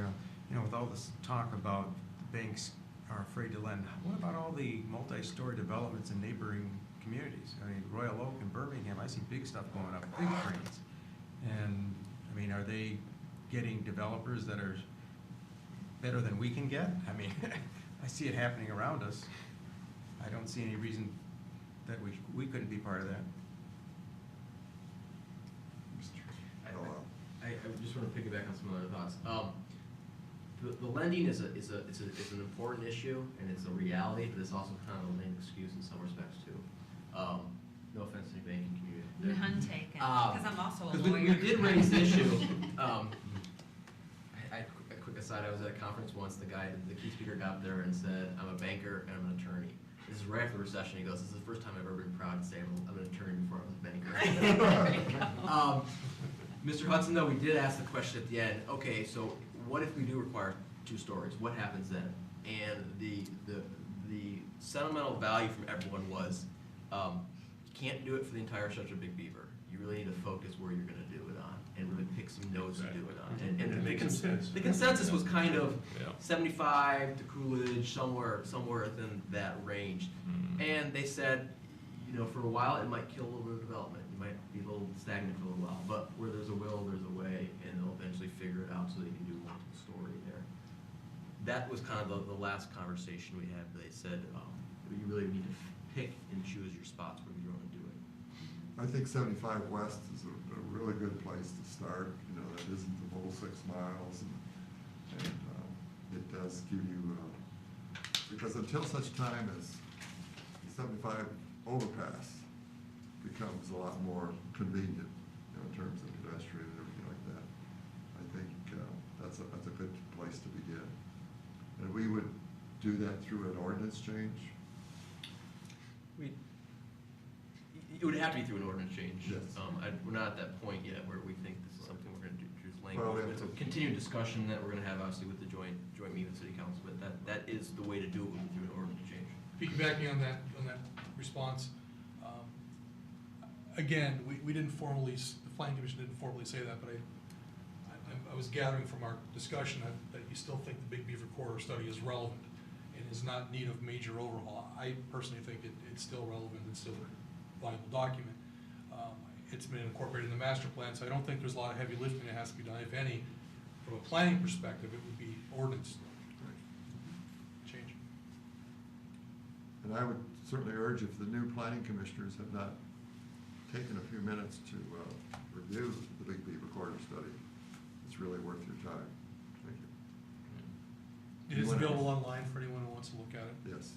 Speaker 18: with all this talk about banks are afraid to lend, what about all the multi-story developments in neighboring communities? I mean, Royal Oak and Birmingham, I see big stuff going up, big cranes. And, I mean, are they getting developers that are better than we can get? I mean, I see it happening around us. I don't see any reason that we couldn't be part of that.
Speaker 3: I just want to piggyback on some other thoughts. The lending is an important issue, and it's a reality, but it's also kind of a lame excuse in some respects too. No offense to the banking community.
Speaker 5: None taken, because I'm also a lawyer.
Speaker 3: We did raise the issue. A quick aside, I was at a conference once, the key speaker got up there and said, I'm a banker and I'm an attorney. This is right after the recession. He goes, this is the first time I've ever been proud to say I'm an attorney before I was a banker. Mr. Hudson, though, we did ask the question at the end, okay, so what if we do require 2 stories? What happens then? And the sentimental value from everyone was, you can't do it for the entire stretch of Big Beaver. You really need to focus where you're going to do it on and really pick some nodes to do it on. And the consensus was kind of 75 to Coolidge, somewhere within that range. And they said, for a while it might kill a little bit of development. You might be a little stagnant for a little while, but where there's a will, there's a way, and they'll eventually figure it out so they can do multiple story there. That was kind of the last conversation we had. They said you really need to pick and choose your spots where you want to do it.
Speaker 1: I think 75 West is a really good place to start. That isn't the full 6 miles, and it does give you, because until such time as the 75 overpass becomes a lot more convenient, in terms of pedestrian and everything like that, I think that's a good place to begin. And we would do that through an ordinance change.
Speaker 3: It would have to be through an ordinance change.
Speaker 1: Yes.
Speaker 3: We're not at that point yet where we think this is something we're going to do through
Speaker 1: Well,
Speaker 3: language. It's a continued discussion that we're going to have obviously with the joint meeting with City Council, but that is the way to do it, would be through an ordinance change.
Speaker 4: Piggybacking on that response, again, we didn't formally, the planning commission didn't formally say that, but I was gathering from our discussion that you still think the Big Beaver corridor study is relevant and is not in need of major overhaul. I personally think it's still relevant, it's still a viable document. It's been incorporated in the master plan, so I don't think there's a lot of heavy lifting that has to be done. If any, from a planning perspective, it would be ordinance change.
Speaker 1: And I would certainly urge, if the new planning commissioners have not taken a few minutes to review the Big Beaver corridor study, it's really worth your time. Thank you.
Speaker 4: It is available online for anyone who wants to look at it.
Speaker 1: Yes.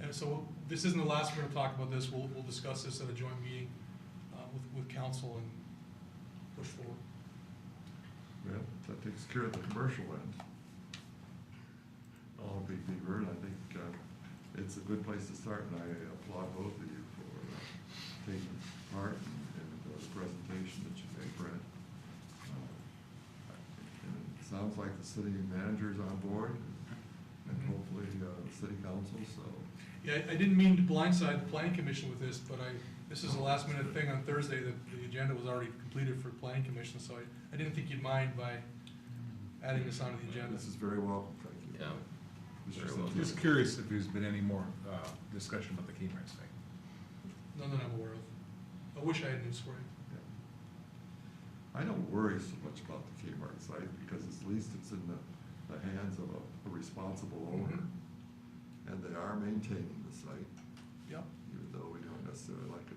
Speaker 4: And so this isn't the last we're going to talk about this. We'll discuss this at a joint meeting with council and push forward.
Speaker 1: Well, that takes care of the commercial end. All Big Beaver, and I think it's a good place to start, and I applaud both of you for taking part in the presentation that you made, Brent. And it sounds like the city manager's on board, and hopefully the city council, so.
Speaker 4: Yeah, I didn't mean to blindside the planning commission with this, but this is a last minute thing on Thursday that the agenda was already completed for planning commission, so I didn't think you'd mind by adding this onto the agenda.
Speaker 1: This is very welcome, thank you.
Speaker 3: Yeah.
Speaker 1: Mr.
Speaker 3: Very well.
Speaker 1: Santilli.
Speaker 6: Just curious if there's been any more discussion about the Kmart thing.
Speaker 4: None that I'm aware of. I wish I had news for you.
Speaker 1: I don't worry so much about the Kmart site, because at least it's in the hands of a responsible owner. And they are maintaining the site.
Speaker 4: Yep.
Speaker 1: Even though we don't necessarily like it.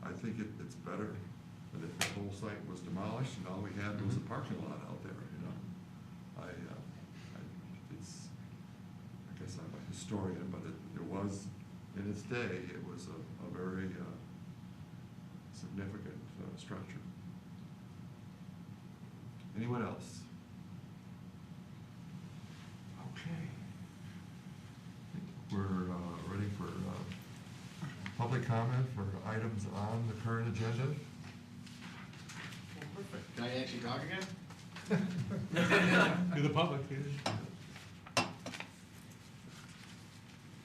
Speaker 1: I think it's better than if the whole site was demolished and all we had was a parking lot out there, I guess I'm a historian, but it was in its day, it was a very significant structure. Anyone else? Okay. We're ready for public comment for items on the current agenda.
Speaker 12: Well, perfect. Can I actually talk again?
Speaker 4: To the public, here.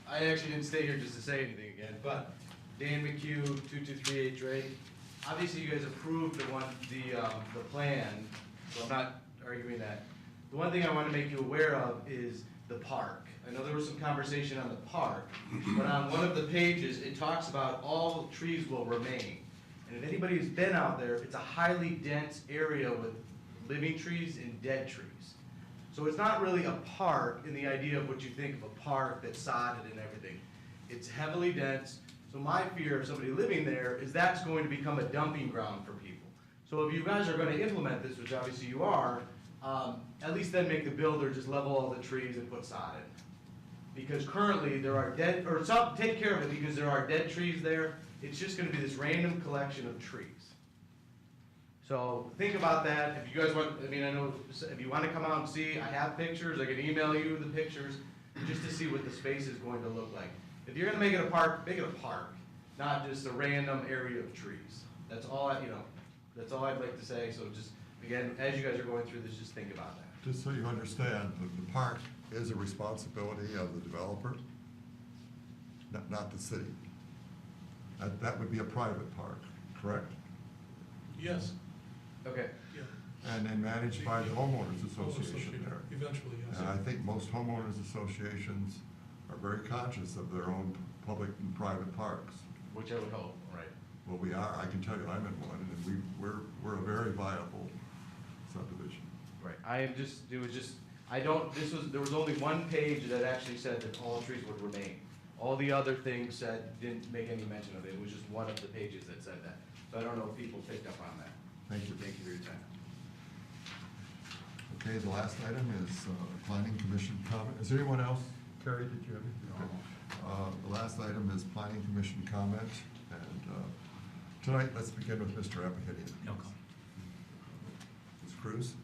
Speaker 12: I actually didn't stay here just to say anything again, but Dan McHugh, 2238 Drake. Obviously, you guys approved the plan, so I'm not arguing that. The one thing I want to make you aware of is the park. I know there was some conversation on the park, but on one of the pages, it talks about all trees will remain. And if anybody's been out there, it's a highly dense area with living trees and dead trees. So it's not really a park in the idea of what you think of a park that's sodded and everything. It's heavily dense, so my fear of somebody living there is that's going to become a dumping ground for people. So if you guys are gonna implement this, which obviously you are, at least then make the builder just level all the trees and put sod in. Because currently there are dead, or take care of it because there are dead trees there. It's just gonna be this random collection of trees. So think about that. If you guys want, I mean, I know if you want to come out and see, I have pictures. I can email you the pictures just to see what the space is going to look like. If you're going to make it a park, make it a park, not just a random area of trees. That's all that's all I'd like to say. So just, again, as you guys are going through this, just think about that.
Speaker 1: Just so you understand, the park is a responsibility of the developer, not the city. That would be a private park, correct?
Speaker 4: Yes.
Speaker 12: Okay.
Speaker 4: Yeah.
Speaker 1: And then managed by the homeowners association there.
Speaker 4: Eventually, yes.
Speaker 1: And I think most homeowners associations are very conscious of their own public and private parks.
Speaker 12: Which I would hope, right?
Speaker 1: Well, we are, I can tell you, I'm in one, and we're a very viable subdivision.
Speaker 12: Right. There was only one page that actually said that all trees would remain. All the other things didn't make any mention of it. It was just one of the pages that said that. So I don't know if people picked up on that.
Speaker 1: Thank you.
Speaker 12: Thank you for your time.
Speaker 1: Okay, the last item is planning commission comment. Is there anyone else? Carrie, did you have anything? No. The last item is planning commission comment, and tonight, let's begin with Mr. Epihidian.
Speaker 7: No comment.
Speaker 1: Ms. Cruz?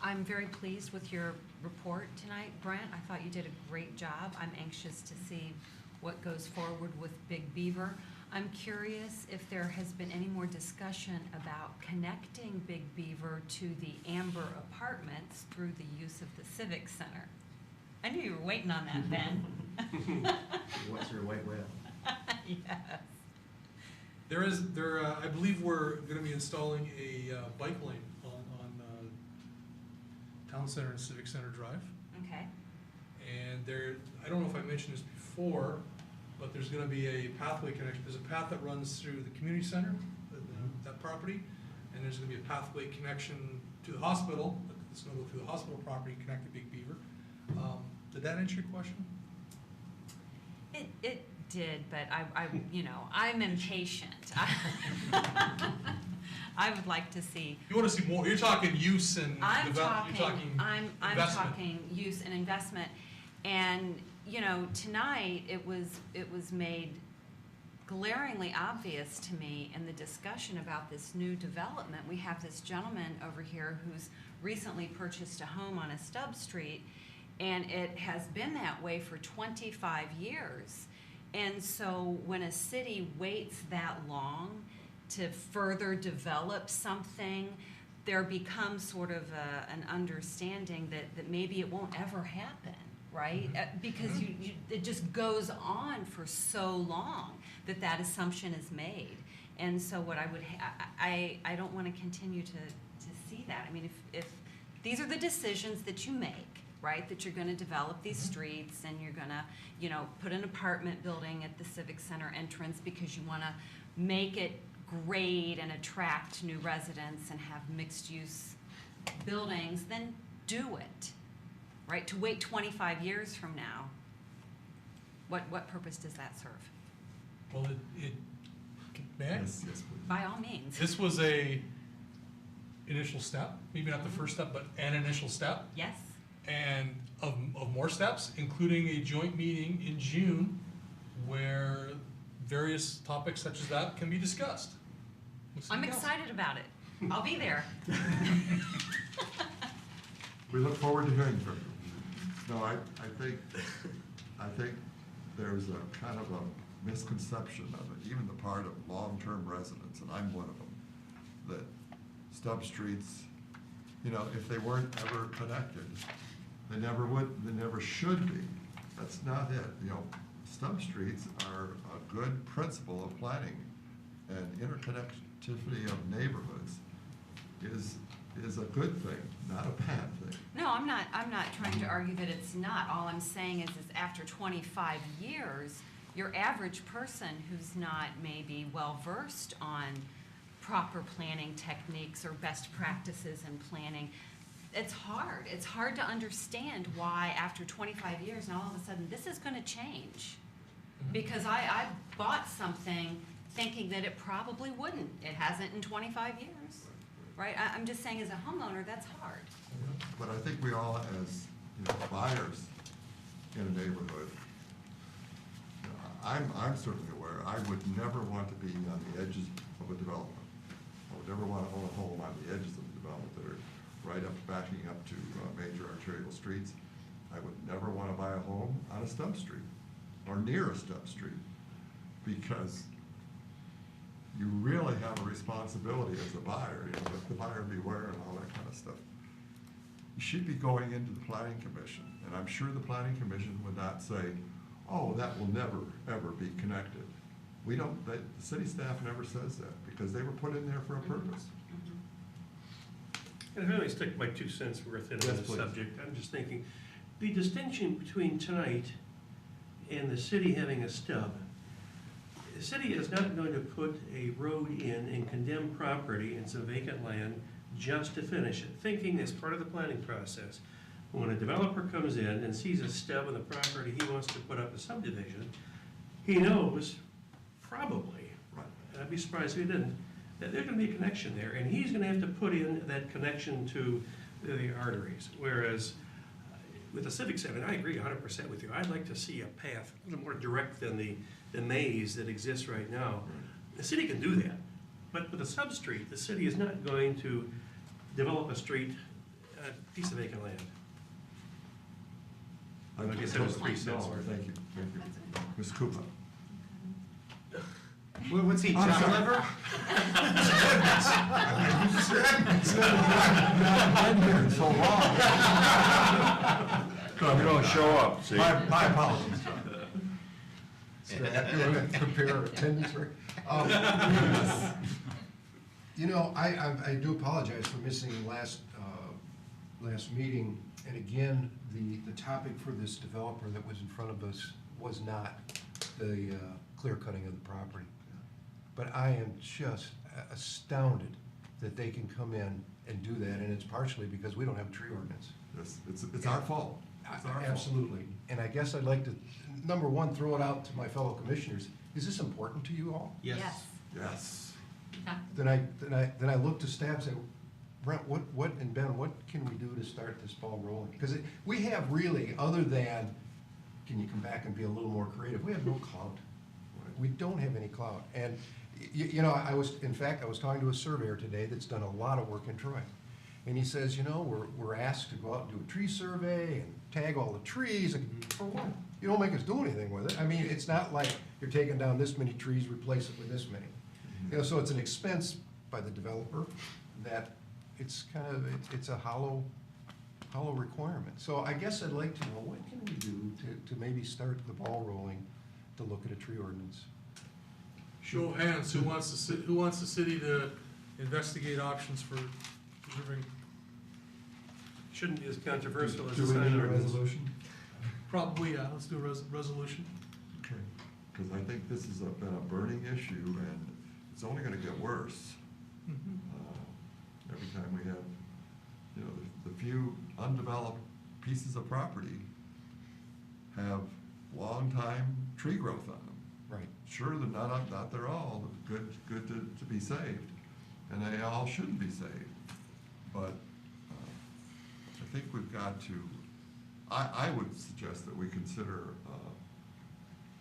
Speaker 5: I'm very pleased with your report tonight, Brent. I thought you did a great job. I'm anxious to see what goes forward with Big Beaver. I'm curious if there has been any more discussion about connecting Big Beaver to the Amber Apartments through the use of the Civic Center. I knew you were waiting on that, Ben.
Speaker 12: What's your white whale?
Speaker 5: Yes.
Speaker 4: I believe we're gonna be installing a bike lane on Town Center and Civic Center Drive.
Speaker 5: Okay.
Speaker 4: And I don't know if I mentioned this before, but there's gonna be a pathway connection. There's a path that runs through the community center, that property, and there's gonna be a pathway connection to the hospital. It's gonna go through the hospital property, connect to Big Beaver. Did that answer your question?
Speaker 5: It did, but I'm impatient. I would like to see.
Speaker 4: You wanna see more, you're talking use and
Speaker 5: I'm
Speaker 4: development,
Speaker 5: talking,
Speaker 4: you're
Speaker 5: I'm
Speaker 4: talking investment.
Speaker 5: talking use and investment. And, tonight it was made glaringly obvious to me in the discussion about this new development. We have this gentleman over here who's recently purchased a home on a stub street, and it has been that way for 25 years. And so when a city waits that long to further develop something, there becomes sort of an understanding that maybe it won't ever happen, right? Because it just goes on for so long that assumption is made. And so what I don't want to continue to see that. I mean, if these are the decisions that you make, right? That you're going to develop these streets and you're going to, put an apartment building at the Civic Center entrance because you want to make it great and attract new residents and have mixed-use buildings, then do it, right? To wait 25 years from now, what purpose does that serve?
Speaker 4: Well, may I?
Speaker 1: Yes, please.
Speaker 5: By all means.
Speaker 4: This was a initial step, maybe not the first step, but an initial step.
Speaker 5: Yes.
Speaker 4: and of more steps, including a joint meeting in June where various topics such as that can be discussed.
Speaker 5: I'm excited about it. I'll be there.
Speaker 1: We look forward to hearing from you. No, I think there's a kind of a misconception of it, even the part of long-term residents, and I'm one of them, that stub streets, you know, if they weren't ever connected, they never would, they never should be. That's not it. You know, stub streets are a good principle of planning, and interconnectivity of neighborhoods is a good thing, not a bad thing.
Speaker 5: No, I'm not trying to argue that it's not. All I'm saying is after 25 years, your average person who's not maybe well-versed on proper planning techniques or best practices in planning, it's hard. It's hard to understand why after 25 years, now all of a sudden, this is gonna change. Because I bought something thinking that it probably wouldn't. It hasn't in 25 years, right? I'm just saying as a homeowner, that's hard.
Speaker 1: But I think we all, as you know, buyers in a neighborhood, you know, I'm certainly aware, I would never want to be on the edges of a development. I would never want to own a home on the edges of a development that are right up, backing up to major arterial streets. I would never want to buy a home on a stub street or near a stub street, because you really have a responsibility as a buyer, you know, let the buyer beware and all that kind of stuff. You should be going into the planning commission, and I'm sure the planning commission would not say, oh, that will never, ever be connected. We don't, the city staff never says that, because they were put in there for a purpose.
Speaker 17: And if I may stick my 2 cents worth in
Speaker 1: Yes,
Speaker 17: on this
Speaker 1: please.
Speaker 17: subject, I'm just thinking, the distinction between tonight and the city having a stub, the city is not going to put a road in and condemn property in some vacant land just to finish it, thinking as part of the planning process. When a developer comes in and sees a stub on the property he wants to put up a subdivision, he knows probably, and I'd be surprised if he didn't, that there's gonna be a connection there, and he's gonna have to put in that connection to the arteries. Whereas with the civic center, and I agree 100% with you, I'd like to see a path a little more direct than the maze that exists right now. The city can do that, but with a sub-street, the city is not going to develop a street, a piece of vacant land. Like I said, it was 3 cents.
Speaker 1: No, thank you. Ms. Cooper.
Speaker 18: What's he,
Speaker 1: I'm
Speaker 18: John
Speaker 1: sorry.
Speaker 18: Lever?
Speaker 1: I've been here so long.
Speaker 15: You don't show up, see?
Speaker 1: My apologies, John.
Speaker 16: Compare our attendance rate. You know, I do apologize for missing last meeting. And again, the topic for this developer that was in front of us was not the clear cutting of the property. But I am just astounded that they can come in and do that, and it's partially because we don't have a tree ordinance.
Speaker 1: Yes, it's our fault. It's our fault.
Speaker 16: Absolutely. And I guess I'd like to, number one, throw it out to my fellow commissioners. Is this important to you all?
Speaker 18: Yes.
Speaker 1: Yes.
Speaker 16: Then I look to staff and say, Brent, what, and Ben, what can we do to start this ball rolling? Because we have really, other than, can you come back and be a little more creative, we have no clout. We don't have any clout. And, you know, in fact, I was talking to a surveyor today that's done a lot of work in Troy. And he says, you know, we're asked to go out and do a tree survey and tag all the trees. For what? You don't make us do anything with it. I mean, it's not like you're taking down this many trees, replace it with this many. You know, so it's an expense by the developer that it's kind of, it's a hollow requirement. So I guess I'd like to know, what can we do to maybe start the ball rolling to look at a tree ordinance?
Speaker 4: Show of hands, who wants the city to investigate options for preserving?
Speaker 17: Shouldn't be as controversial as
Speaker 1: Do
Speaker 17: the
Speaker 1: we
Speaker 17: sign
Speaker 1: need a
Speaker 17: ordinance.
Speaker 1: resolution?
Speaker 4: Probably, yeah, let's do a resolution.
Speaker 1: Okay. Because I think this has been a burning issue, and it's only gonna get worse. Every time we have, you know, the few undeveloped pieces of property have long-time tree growth on them.
Speaker 16: Right.
Speaker 1: Sure, they're not they're all good to be saved, and they all shouldn't be saved. But I think we've got to I would suggest that we consider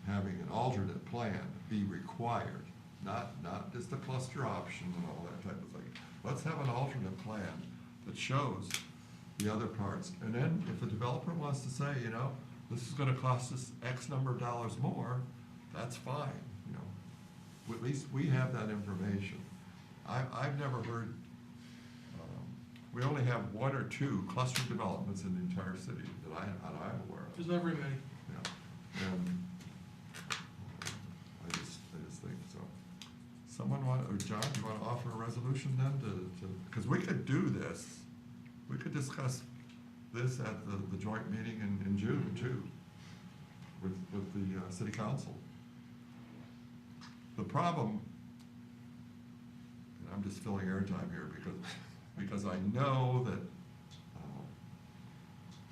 Speaker 1: having an alternate plan be required, not just a cluster option and all that type of thing. Let's have an alternate plan that shows the other parts. And then if the developer wants to say, you know, this is gonna cost us X number of dollars more, that's fine, you know. At least we have that information. I've never heard, we only have 1 or 2 cluster developments in the entire city that I'm aware of.
Speaker 4: There's not very many.
Speaker 1: Yeah, and I just think so. Someone want, or John, you wanna offer a resolution then to, because we could do this, we could discuss this at the joint meeting in June too, with the city council. The problem, and I'm just filling airtime here because I know that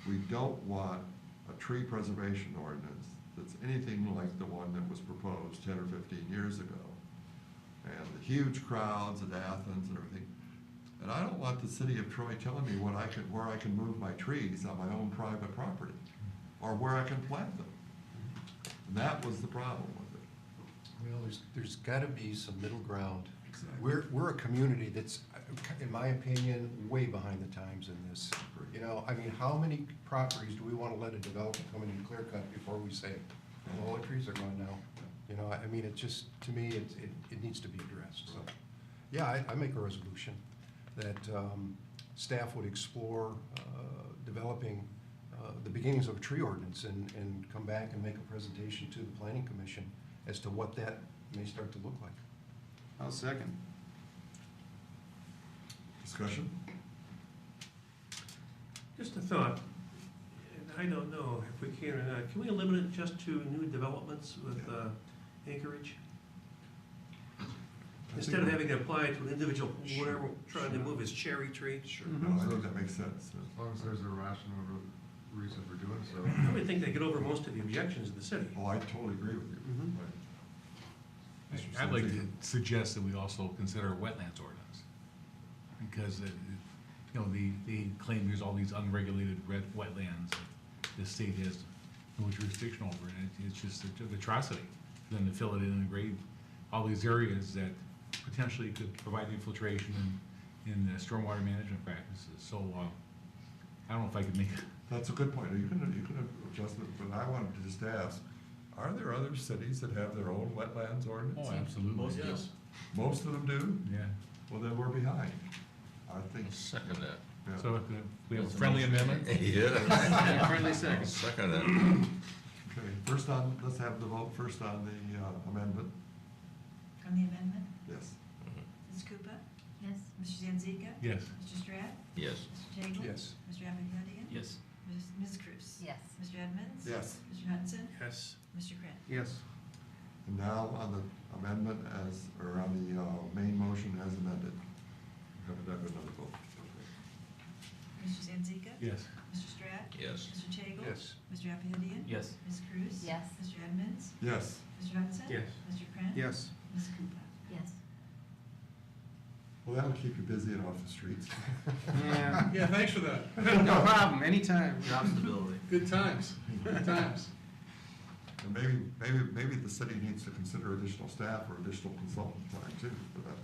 Speaker 1: we don't want a tree preservation ordinance that's anything like the one that was proposed 10 or 15 years ago. And the huge crowds at Athens and everything. And I don't want the city of Troy telling me where I can move my trees on my own private property, or where I can plant them. And that was the problem with it.
Speaker 16: Well, there's gotta be some middle ground.
Speaker 1: Exactly.
Speaker 16: We're a community that's, in my opinion, way behind the times in this. You know, I mean, how many properties do we wanna let a developer come in and clear cut before we say, well, all the trees are gone now? You know, I mean, it just, to me, it needs to be addressed, so. Yeah, I make a resolution that staff would explore developing the beginnings of a tree ordinance and come back and make a presentation to the planning commission as to what that may start to look like.
Speaker 18: I'll second.
Speaker 1: Discussion?
Speaker 17: Just a thought, and I don't know if we can or not, can we limit it just to new developments with acreage? Instead of having to apply to an individual, whatever, trying to move his cherry tree?
Speaker 1: Sure. No, I think that makes sense.
Speaker 21: As long as there's a rational reason for doing so.
Speaker 17: I would think they get over most of the objections in the city.
Speaker 1: Oh, I totally agree with you. Right. Mr.
Speaker 6: I'd like to
Speaker 1: Sanzio.
Speaker 6: suggest that we also consider a wetlands ordinance. Because, you know, they claim there's all these unregulated wetlands that the state has no jurisdiction over, and it's just an atrocity for them to fill it in and grade all these areas that potentially could provide infiltration in stormwater management practices. So, I don't know if I could make.
Speaker 1: That's a good point. You can adjust it, but I wanted to just ask, are there other cities that have their own wetlands ordinance?
Speaker 6: Oh, absolutely.
Speaker 17: Most, yes.
Speaker 1: Most of them do?
Speaker 6: Yeah.
Speaker 1: Well, then we're behind. I think.
Speaker 15: Second that.
Speaker 1: Yeah.
Speaker 6: So we have a friendly amendment?
Speaker 15: Yeah.
Speaker 18: Friendly second.
Speaker 15: Second that.
Speaker 1: Okay, first on, let's have the vote first on the amendment.
Speaker 19: On the amendment?
Speaker 1: Yes.
Speaker 19: Ms. Koopa?
Speaker 14: Yes.
Speaker 19: Mr. Zanzika?
Speaker 6: Yes.
Speaker 19: Mr. Stratt?
Speaker 15: Yes.
Speaker 19: Mr. Tagle?
Speaker 16: Yes.
Speaker 19: Mr. Abinadian?
Speaker 7: Yes.
Speaker 19: Ms. Cruz?
Speaker 14: Yes.
Speaker 19: Mr. Edmonds?
Speaker 1: Yes.
Speaker 19: Mr. Hudson?
Speaker 17: Yes.
Speaker 19: Mr. Krant?
Speaker 18: Yes.
Speaker 1: And now on the amendment or on the main motion as amended. Have another vote.
Speaker 19: Mr. Zanzika?
Speaker 6: Yes.
Speaker 19: Mr. Stratt?
Speaker 15: Yes.
Speaker 19: Mr. Tagle?
Speaker 16: Yes.
Speaker 19: Mr. Abinadian?
Speaker 7: Yes.
Speaker 19: Ms. Cruz?
Speaker 14: Yes.
Speaker 19: Mr. Edmonds?
Speaker 1: Yes.
Speaker 19: Mr. Hudson?
Speaker 17: Yes.
Speaker 19: Mr. Krant?
Speaker 18: Yes.
Speaker 19: Ms. Koopa?
Speaker 14: Yes.
Speaker 1: Well, that'll keep you busy and off the streets.
Speaker 18: Yeah.
Speaker 4: Yeah, thanks for that.
Speaker 18: No problem, anytime.
Speaker 3: Drops the ability.
Speaker 4: Good times, good times.
Speaker 1: And maybe the city needs to consider additional staff or additional consultant time too for that.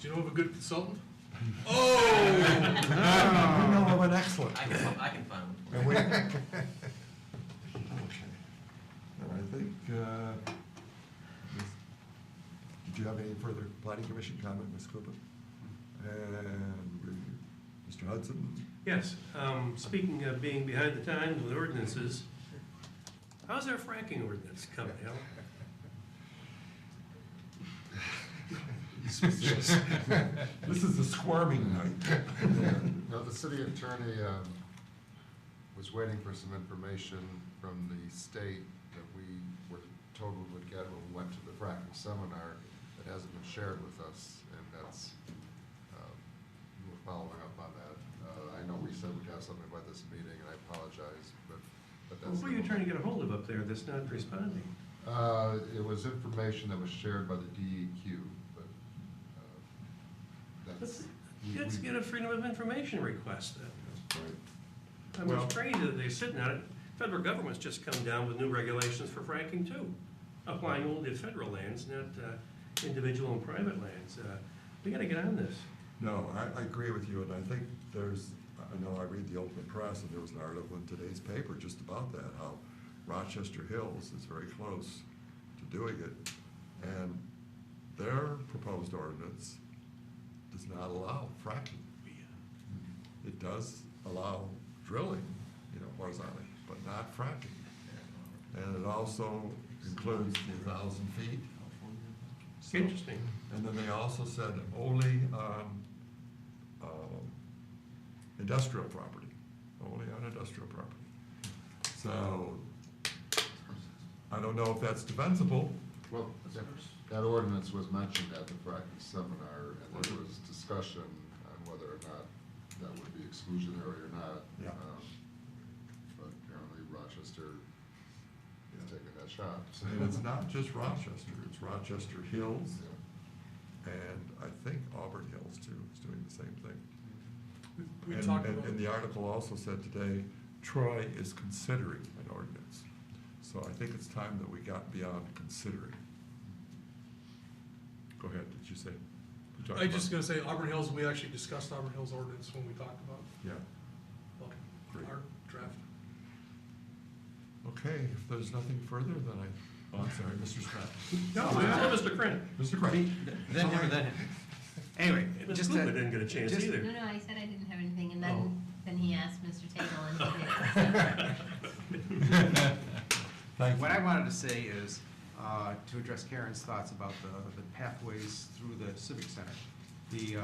Speaker 4: Do you know of a good consultant?
Speaker 1: Oh! You know of an excellent.
Speaker 3: I can find one.
Speaker 1: And we- Okay. And I think, did you have any further planning commission comment, Ms. Cooper? And Mr. Hudson?
Speaker 17: Yes, speaking of being behind the times with ordinances, how's our fracking ordinance coming, Al?
Speaker 1: This is a squirming night.
Speaker 21: No, the city attorney was waiting for some information from the state that we were told we would get when we went to the fracking seminar that hasn't been shared with us, and that's, we're following up on that. I know we said we'd have something by this meeting, and I apologize, but that's.
Speaker 17: What are you trying to get a hold of up there that's not responding?
Speaker 21: It was information that was shared by the DEQ, but that's.
Speaker 17: Let's get a freedom of information request then.
Speaker 1: Right.
Speaker 17: I mean, it's crazy that they're sitting on it. Federal government's just come down with new regulations for fracking too, applying only to federal lands, not individual and private lands. We gotta get on this.
Speaker 1: No, I agree with you, and I think I know I read the Open Press, and there was an article in today's paper just about that, how Rochester Hills is very close to doing it, and their proposed ordinance does not allow fracking. It does allow drilling, horizontally, but not fracking. And it also includes the 1,000 feet.
Speaker 17: Interesting.
Speaker 1: And then they also said only industrial property, only on industrial property. So, I don't know if that's defensible.
Speaker 21: Well, that ordinance was mentioned at the fracking seminar, and there was discussion on whether or not that would be exclusionary or not.
Speaker 1: Yeah.
Speaker 21: But apparently Rochester is taking that shot.
Speaker 1: And it's not just Rochester, it's Rochester Hills, and I think Auburn Hills too is doing the same thing.
Speaker 4: We
Speaker 1: And-
Speaker 4: talked
Speaker 1: and-
Speaker 4: about.
Speaker 1: And the article also said today, Troy is considering an ordinance. So I think it's time that we got beyond considering. Go ahead, did you say? you talked
Speaker 4: I just
Speaker 1: about-
Speaker 4: gonna say Auburn Hills, we actually discussed Auburn Hills ordinance when we talked about
Speaker 1: Yeah, Great.
Speaker 4: our draft.
Speaker 1: okay, if there's nothing further, then I'm sorry, Mr. Scott.
Speaker 17: No, Mr. Krant.
Speaker 1: Mr. Craig.
Speaker 18: Then him, then him. Anyway,
Speaker 17: Ms.
Speaker 18: just
Speaker 17: Cooper
Speaker 18: to-
Speaker 17: didn't get a chance
Speaker 18: just-
Speaker 17: either.
Speaker 14: No, I said I didn't have anything, and
Speaker 17: Oh.
Speaker 14: then he asked Mr. Tagle, and he did.
Speaker 1: Thank
Speaker 18: What
Speaker 1: you.
Speaker 18: I wanted to say is, to address Karen's thoughts about the pathways through the Civic Center, the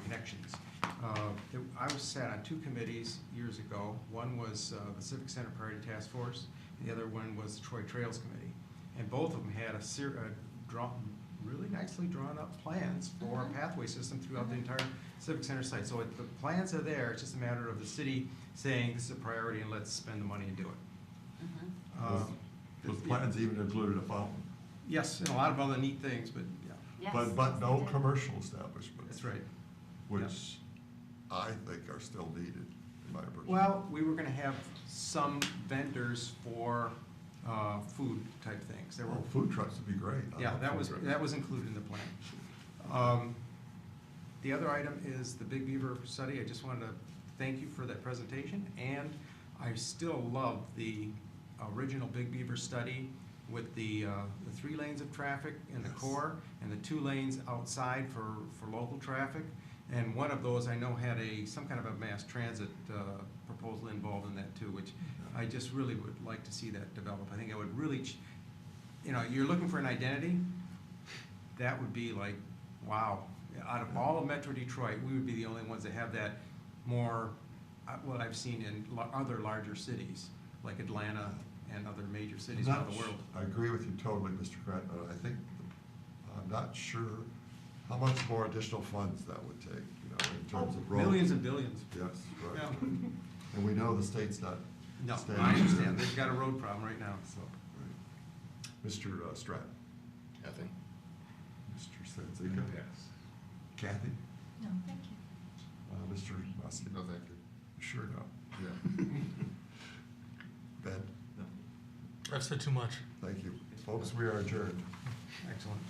Speaker 18: connections. I was sat on two committees years ago. One was the Civic Center Priority Task Force, and the other one was the Troy Trails Committee. And both of them had really nicely drawn up plans for a pathway system throughout the entire Civic Center site. So the plans are there, it's just a matter of the city saying this is a priority and let's spend the money and do it.
Speaker 1: Those plans even included a fountain.
Speaker 18: Yes, and a lot of other neat things, but yeah.
Speaker 14: Yes,
Speaker 1: But no
Speaker 14: they did.
Speaker 1: commercial establishments.
Speaker 18: That's right.
Speaker 1: Which I think are still needed, in my opinion.
Speaker 18: Well, we were gonna have some vendors for food type things. There were,
Speaker 1: Well, food trucks would be great. I
Speaker 18: yeah,
Speaker 1: love
Speaker 18: that
Speaker 1: food
Speaker 18: was,
Speaker 1: trucks.
Speaker 18: that was included in the plan. The other item is the Big Beaver study. I just wanted to thank you for that presentation, and I still love the original Big Beaver study with the 3 lanes of traffic in the core and the 2 lanes outside for local traffic. And one of those I know had some kind of a mass transit proposal involved in that too, which I just really would like to see that develop. I think I would really, you're looking for an identity, that would be like, wow. Out of all of Metro Detroit, we would be the only ones that have that more, what I've seen in other larger cities, like Atlanta and other major cities around the world.
Speaker 1: I agree with you totally, Mr. Grant, but I think, I'm not sure how much more additional funds that would take, in terms of roads.
Speaker 18: Millions and billions.
Speaker 1: Yes, right.
Speaker 18: Yeah.
Speaker 1: And we know the state's not.
Speaker 18: No,
Speaker 1: standing
Speaker 18: I
Speaker 1: there.
Speaker 18: understand, they've got a road problem right now, so.
Speaker 1: Right. Mr. Stratton,
Speaker 12: Nothing.
Speaker 1: Mr. Sanzika,
Speaker 6: Yes.
Speaker 1: Kathy,
Speaker 14: No, thank you.
Speaker 1: Mr. Musty.
Speaker 21: No, thank you.
Speaker 1: Sure no.
Speaker 21: Yeah.
Speaker 1: Ben,
Speaker 4: I've said too much.
Speaker 1: thank you. Folks, we are adjourned.
Speaker 18: Excellent.